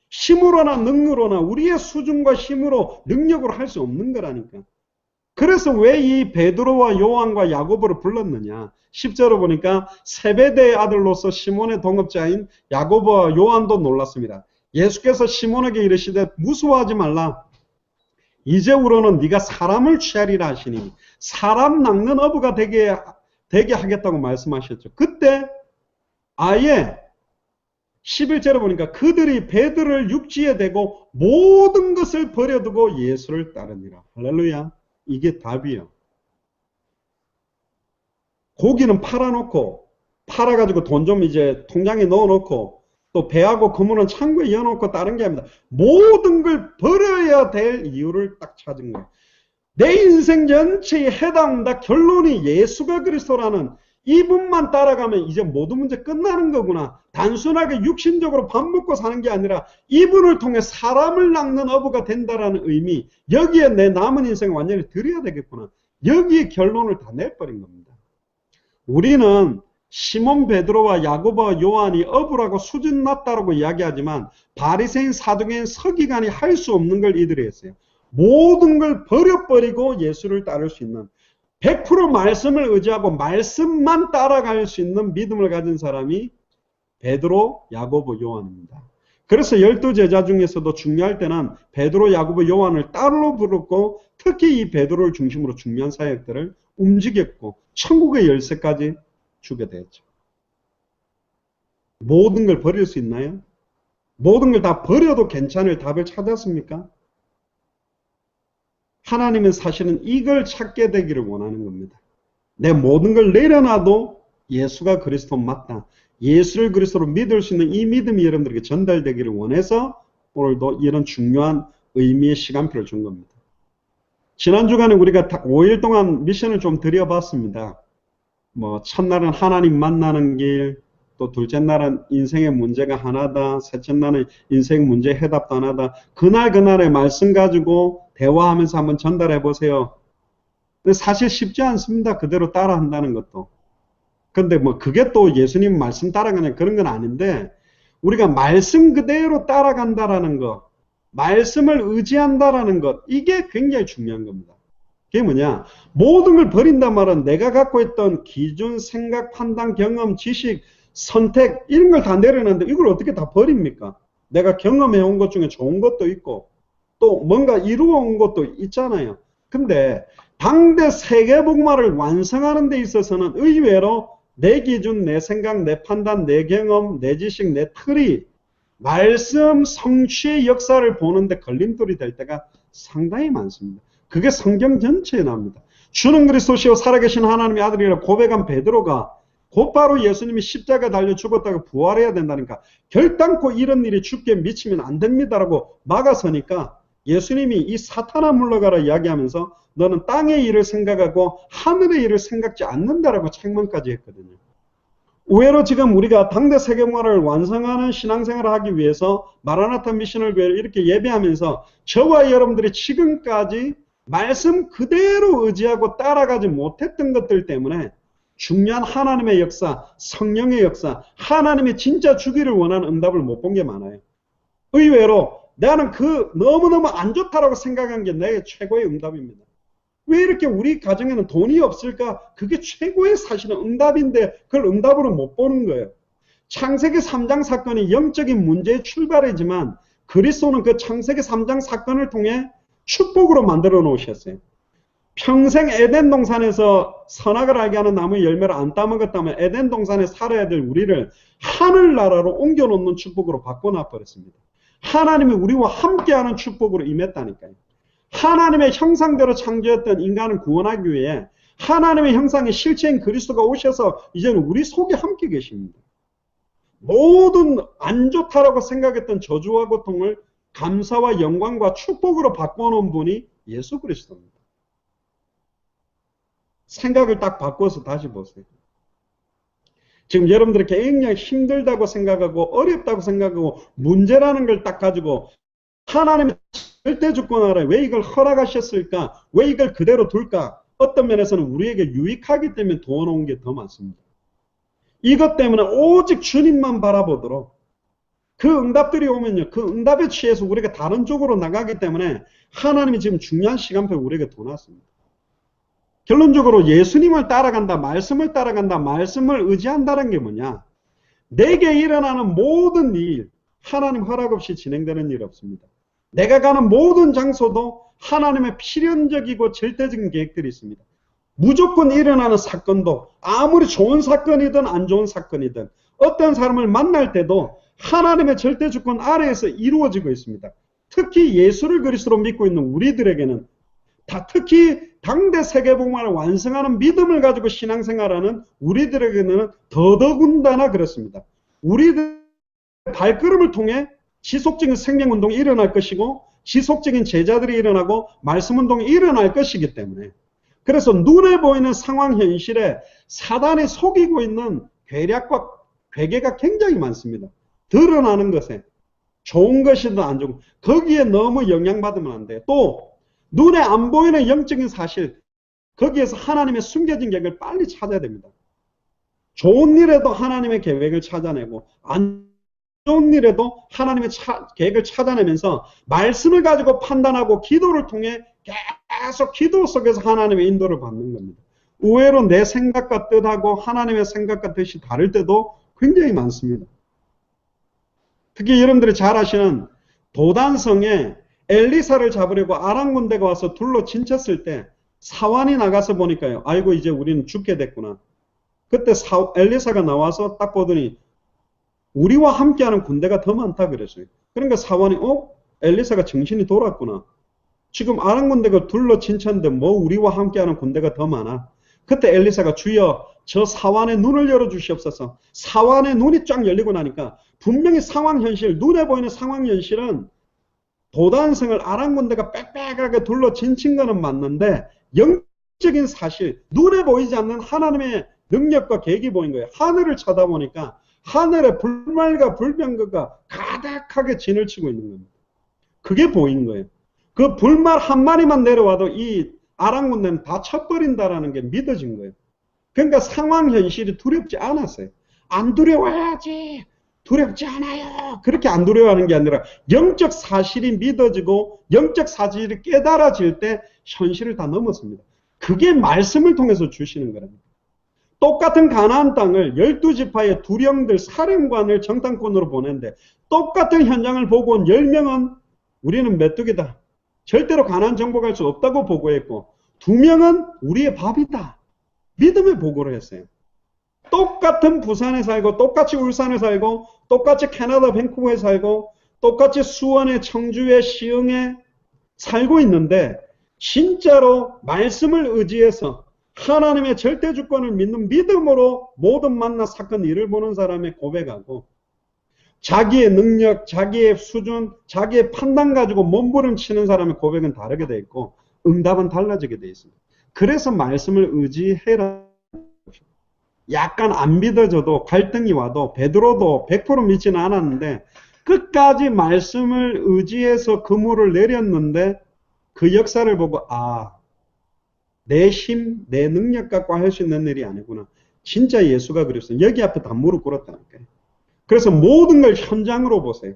힘으로나 능으로나 우리의 수준과 힘으로 능력으로 할 수 없는 거라니까. 그래서 왜 이 베드로와 요한과 야고보를 불렀느냐. 10절을 보니까 세베대의 아들로서 시몬의 동업자인 야고보와 요한도 놀랐습니다. 예수께서 시몬에게 이르시되 무서워하지 말라. 이제후로는 네가 사람을 취하리라 하시니 사람 낚는 어부가 되게 하겠다고 말씀하셨죠. 그때 아예 11절에 보니까 그들이 베드로를 육지에 대고 모든 것을 버려두고 예수를 따르니라. 할렐루야. 이게 답이에요. 고기는 팔아가지고 돈 좀 이제 통장에 넣어놓고 또 배하고 그물은 창고에 이어놓고 다른 게 아닙니다. 모든 걸 버려야 될 이유를 딱 찾은 거예요. 내 인생 전체에 해당한다. 결론이 예수가 그리스도라는 이분만 따라가면 이제 모든 문제 끝나는 거구나. 단순하게 육신적으로 밥 먹고 사는 게 아니라 이분을 통해 사람을 낚는 어부가 된다라는 의미. 여기에 내 남은 인생을 완전히 드려야 되겠구나. 여기에 결론을 다 내버린 겁니다. 우리는 시몬 베드로와 야고보와 요한이 어부라고 수준 낮다라고 이야기하지만 바리새인 사두개인 서기관이 할 수 없는 걸 이들이 했어요. 모든 걸 버려버리고 예수를 따를 수 있는 100% 말씀을 의지하고 말씀만 따라갈 수 있는 믿음을 가진 사람이 베드로, 야고보, 요한입니다. 그래서 12제자 중에서도 중요할 때는 베드로, 야고보, 요한을 따로 부르고 특히 이 베드로를 중심으로 중요한 사역들을 움직였고 천국의 열쇠까지 주게 되었죠. 모든 걸 버릴 수 있나요? 모든 걸 다 버려도 괜찮을 답을 찾았습니까? 하나님은 사실은 이걸 찾게 되기를 원하는 겁니다. 내 모든 걸 내려놔도 예수가 그리스도 맞다. 예수를 그리스도로 믿을 수 있는 이 믿음이 여러분들에게 전달되기를 원해서 오늘도 이런 중요한 의미의 시간표를 준 겁니다. 지난 주간에 우리가 5일 동안 미션을 좀 드려봤습니다. 첫날은 하나님 만나는 길, 또 둘째 날은 인생의 문제가 하나다, 셋째 날은 인생 문제 해답도 하나다. 그날의 말씀 가지고 대화하면서 한번 전달해 보세요. 근데 사실 쉽지 않습니다. 그대로 따라 한다는 것도. 근데 뭐 그게 또 예수님 말씀 따라가는 그런 건 아닌데, 우리가 말씀 그대로 따라간다라는 것, 말씀을 의지한다라는 것, 이게 굉장히 중요한 겁니다. 그게 뭐냐? 모든 걸 버린단 말은 내가 갖고 있던 기준, 생각, 판단, 경험, 지식, 선택 이런 걸 다 내려놨는데 이걸 어떻게 다 버립니까? 내가 경험해온 것 중에 좋은 것도 있고 또 뭔가 이루어온 것도 있잖아요. 근데 당대 세계복음화를 완성하는 데 있어서는 의외로 내 기준, 내 생각, 내 판단, 내 경험, 내 지식, 내 틀이 말씀 성취의 역사를 보는데 걸림돌이 될 때가 상당히 많습니다. 그게 성경 전체에 나옵니다. 주는 그리스도시요 살아계신 하나님의 아들이라 고백한 베드로가 곧바로 예수님이 십자가 달려 죽었다고 부활해야 된다니까 결단코 이런 일이 죽게 미치면 안 됩니다라고 막아서니까 예수님이 이 사탄아 물러가라 이야기하면서 너는 땅의 일을 생각하고 하늘의 일을 생각지 않는다라고 책망까지 했거든요. 의외로 지금 우리가 당대 세계문화를 완성하는 신앙생활을 하기 위해서 마라나타 미션을 교회를 이렇게 예배하면서 저와 여러분들이 지금까지 말씀 그대로 의지하고 따라가지 못했던 것들 때문에 중요한 하나님의 역사, 성령의 역사, 하나님의 진짜 주기를 원하는 응답을 못 본 게 많아요. 의외로 나는 그 너무너무 안 좋다라고 생각한 게 내 최고의 응답입니다. 왜 이렇게 우리 가정에는 돈이 없을까? 그게 최고의 사실은 응답인데 그걸 응답으로 못 보는 거예요. 창세기 3장 사건이 영적인 문제의 출발이지만 그리스도는 그 창세기 3장 사건을 통해 축복으로 만들어 놓으셨어요. 평생 에덴 동산에서 선악을 알게 하는 나무의 열매를 안 따먹었다면 에덴 동산에 살아야 될 우리를 하늘나라로 옮겨놓는 축복으로 바꿔놔 버렸습니다. 하나님이 우리와 함께하는 축복으로 임했다니까요. 하나님의 형상대로 창조했던 인간을 구원하기 위해 하나님의 형상의 실체인 그리스도가 오셔서 이제는 우리 속에 함께 계십니다. 모든 안 좋다라고 생각했던 저주와 고통을 감사와 영광과 축복으로 바꿔놓은 분이 예수 그리스도입니다. 생각을 딱 바꿔서 다시 보세요. 지금 여러분들이 굉장히 힘들다고 생각하고 어렵다고 생각하고 문제라는 걸 딱 가지고 하나님의 절대 주권 아래 왜 이걸 허락하셨을까? 왜 이걸 그대로 둘까? 어떤 면에서는 우리에게 유익하기 때문에 도와놓은 게 더 많습니다. 이것 때문에 오직 주님만 바라보도록 그 응답들이 오면요. 그 응답에 취해서 우리가 다른 쪽으로 나가기 때문에 하나님이 지금 중요한 시간표를 우리에게 둬놨습니다. 결론적으로 예수님을 따라간다, 말씀을 따라간다, 말씀을 의지한다는 게 뭐냐? 내게 일어나는 모든 일, 하나님 허락 없이 진행되는 일 없습니다. 내가 가는 모든 장소도 하나님의 필연적이고 절대적인 계획들이 있습니다. 무조건 일어나는 사건도 아무리 좋은 사건이든 안 좋은 사건이든 어떤 사람을 만날 때도 하나님의 절대 주권 아래에서 이루어지고 있습니다. 특히 예수를 그리스도로 믿고 있는 우리들에게는 특히 당대 세계복음화를 완성하는 믿음을 가지고 신앙생활하는 우리들에게는 더더군다나 그렇습니다. 우리들 발걸음을 통해 지속적인 생명운동이 일어날 것이고 지속적인 제자들이 일어나고 말씀운동이 일어날 것이기 때문에 그래서 눈에 보이는 상황 현실에 사단이 속이고 있는 괴략과 괴계가 굉장히 많습니다. 드러나는 것에 좋은 것이든 안 좋은 거기에 너무 영향받으면 안 돼요. 또 눈에 안 보이는 영적인 사실 거기에서 하나님의 숨겨진 계획을 빨리 찾아야 됩니다. 좋은 일에도 하나님의 계획을 찾아내고 안 좋은 일에도 하나님의 계획을 찾아내면서 말씀을 가지고 판단하고 기도를 통해 계속 기도 속에서 하나님의 인도를 받는 겁니다. 의외로 내 생각과 뜻하고 하나님의 생각과 뜻이 다를 때도 굉장히 많습니다. 특히 여러분들이 잘 아시는 도단성에 엘리사를 잡으려고 아람 군대가 와서 둘러 진쳤을 때 사환이 나가서 보니까요. 아이고 이제 우리는 죽게 됐구나. 그때 엘리사가 나와서 딱 보더니 우리와 함께하는 군대가 더 많다 그랬어요. 그러니까 사환이 엘리사가 정신이 돌았구나. 지금 아람 군대가 둘러 진쳤는데 뭐 우리와 함께하는 군대가 더 많아. 그때 엘리사가 주여 저 사환의 눈을 열어주시옵소서. 사환의 눈이 쫙 열리고 나니까 분명히 상황 현실, 눈에 보이는 상황 현실은 도단성을 아람 군대가 빽빽하게 둘러 진친 거는 맞는데 영적인 사실, 눈에 보이지 않는 하나님의 능력과 계획이 보인 거예요. 하늘을 쳐다보니까 하늘에 불말과 불병거가 가득하게 진을 치고 있는 겁니다. 그게 보인 거예요. 그 불말 한 마리만 내려와도 이 아람 군대는 다 쳐버린다라는 게 믿어진 거예요. 그러니까 상황 현실이 두렵지 않았어요. 안 두려워야지. 두렵지 않아요. 그렇게 안 두려워하는 게 아니라 영적 사실이 믿어지고 영적 사실이 깨달아질 때 현실을 다 넘었습니다. 그게 말씀을 통해서 주시는 거랍니다. 똑같은 가나안 땅을 12지파의 두령들 사령관을 정탐꾼으로 보냈는데 똑같은 현장을 보고 온 10명은 우리는 메뚜기다. 절대로 가나안 정복할 수 없다고 보고했고 2명은 우리의 밥이다. 믿음의 보고를 했어요. 똑같은 부산에 살고 똑같이 울산에 살고 똑같이 캐나다 밴쿠버에 살고 똑같이 수원에 청주에 시흥에 살고 있는데 진짜로 말씀을 의지해서 하나님의 절대 주권을 믿는 믿음으로 모든 만나 사건 일을 보는 사람의 고백하고 자기의 능력, 자기의 수준, 자기의 판단 가지고 몸부림치는 사람의 고백은 다르게 되어 있고 응답은 달라지게 되어 있습니다. 그래서 말씀을 의지해라. 약간 안 믿어져도 갈등이 와도 베드로도 100% 믿지는 않았는데 끝까지 말씀을 의지해서 그물을 내렸는데 그 역사를 보고 내 힘, 내 능력 갖고 할 수 있는 일이 아니구나. 진짜 예수가 그랬어요. 여기 앞에 다 무릎 꿇었다니까요. 그래서 모든 걸 현장으로 보세요.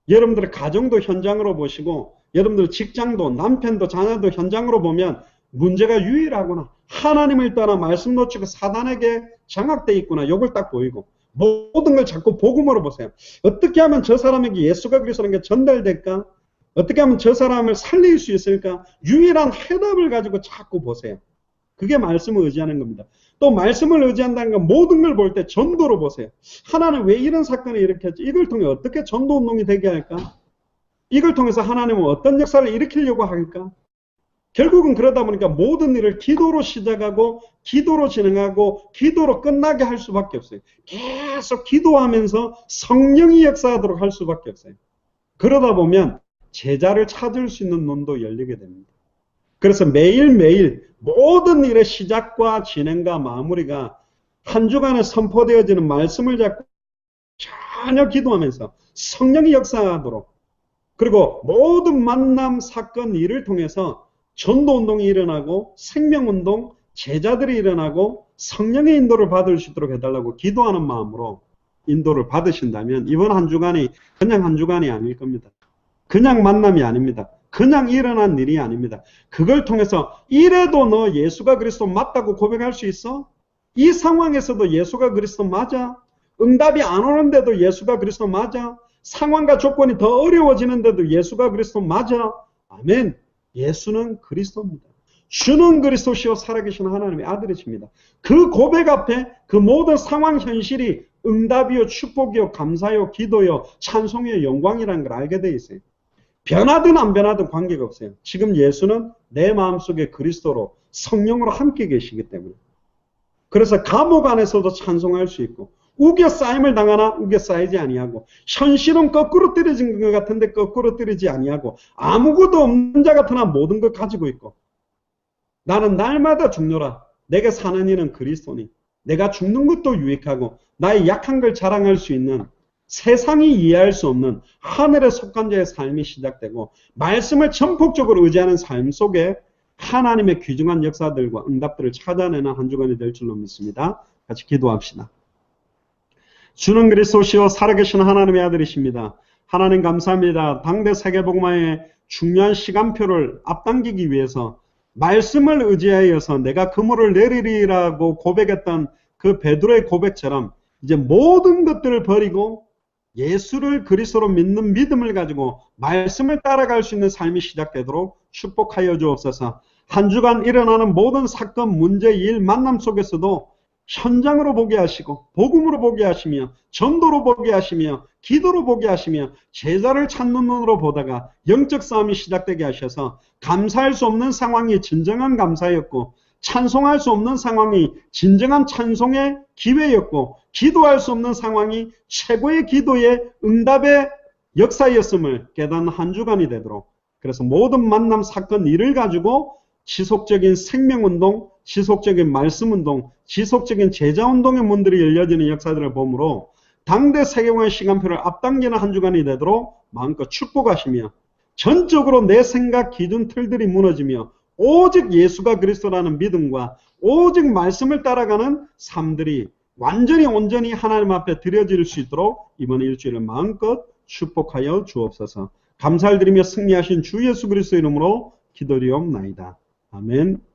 여러분들의 가정도 현장으로 보시고 여러분들 직장도 남편도 자녀도 현장으로 보면 문제가 유일하구나. 하나님을 떠나 말씀 놓치고 사단에게 장악되어 있구나. 이걸 딱 보이고 모든 걸 자꾸 복음으로 보세요. 어떻게 하면 저 사람에게 예수가 그리스도라는 게 전달될까? 어떻게 하면 저 사람을 살릴 수 있을까? 유일한 해답을 가지고 자꾸 보세요. 그게 말씀을 의지하는 겁니다. 또 말씀을 의지한다는 건 모든 걸 볼 때 전도로 보세요. 하나님 왜 이런 사건을 일으켰지? 이걸 통해 어떻게 전도운동이 되게 할까? 이걸 통해서 하나님은 어떤 역사를 일으키려고 할까? 결국은 그러다 보니까 모든 일을 기도로 시작하고 기도로 진행하고 기도로 끝나게 할 수밖에 없어요. 계속 기도하면서 성령이 역사하도록 할 수밖에 없어요. 그러다 보면 제자를 찾을 수 있는 눈도 열리게 됩니다. 그래서 매일매일 모든 일의 시작과 진행과 마무리가 한 주간에 선포되어지는 말씀을 잡고 전혀 기도하면서 성령이 역사하도록 그리고 모든 만남, 사건, 일을 통해서 전도운동이 일어나고 생명운동, 제자들이 일어나고 성령의 인도를 받을 수 있도록 해달라고 기도하는 마음으로 인도를 받으신다면 이번 한 주간이 그냥 한 주간이 아닐 겁니다. 그냥 만남이 아닙니다. 그냥 일어난 일이 아닙니다. 그걸 통해서 이래도 너 예수가 그리스도 맞다고 고백할 수 있어? 이 상황에서도 예수가 그리스도 맞아? 응답이 안 오는데도 예수가 그리스도 맞아? 상황과 조건이 더 어려워지는데도 예수가 그리스도 맞아? 아멘. 예수는 그리스도입니다. 주는 그리스도시요 살아계신 하나님의 아들이십니다. 그 고백 앞에 그 모든 상황 현실이 응답이요 축복이요 감사요 기도요 찬송이요 영광이라는 걸 알게 돼 있어요. 변하든 안 변하든 관계가 없어요. 지금 예수는 내 마음속에 그리스도로 성령으로 함께 계시기 때문에 그래서 감옥 안에서도 찬송할 수 있고 우겨싸임을 당하나 우겨싸이지 아니하고 현실은 거꾸로 떨어진 것 같은데 거꾸로 떨어지지 아니하고 아무것도 없는 자 같으나 모든 걸 가지고 있고 나는 날마다 죽노라. 내가 사는 이는 그리스도니 내가 죽는 것도 유익하고 나의 약한 걸 자랑할 수 있는 세상이 이해할 수 없는 하늘에 속한 자의 삶이 시작되고 말씀을 전폭적으로 의지하는 삶 속에 하나님의 귀중한 역사들과 응답들을 찾아내는 한 주간이 될 줄로 믿습니다. 같이 기도합시다. 주는 그리스도시요 살아계신 하나님의 아들이십니다. 하나님 감사합니다. 당대 세계복음화의 중요한 시간표를 앞당기기 위해서 말씀을 의지하여서 내가 그물을 내리리라고 고백했던 그 베드로의 고백처럼 이제 모든 것들을 버리고 예수를 그리스도로 믿는 믿음을 가지고 말씀을 따라갈 수 있는 삶이 시작되도록 축복하여 주옵소서. 한 주간 일어나는 모든 사건, 문제, 일, 만남 속에서도 현장으로 보게 하시고 복음으로 보게 하시며 전도로 보게 하시며 기도로 보게 하시며 제자를 찾는 눈으로 보다가 영적 싸움이 시작되게 하셔서 감사할 수 없는 상황이 진정한 감사였고 찬송할 수 없는 상황이 진정한 찬송의 기회였고 기도할 수 없는 상황이 최고의 기도의 응답의 역사였음을 깨닫는 한 주간이 되도록 그래서 모든 만남 사건 일을 가지고 지속적인 생명운동, 지속적인 말씀운동, 지속적인 제자운동의 문들이 열려지는 역사들을 보므로 당대 세계화의 시간표를 앞당기는 한 주간이 되도록 마음껏 축복하시며 전적으로 내 생각 기준 틀들이 무너지며 오직 예수가 그리스도라는 믿음과 오직 말씀을 따라가는 삶들이 완전히 온전히 하나님 앞에 드려질 수 있도록 이번 일주일을 마음껏 축복하여 주옵소서. 감사를 드리며 승리하신 주 예수 그리스도 이름으로 기도드리옵나이다. 아멘.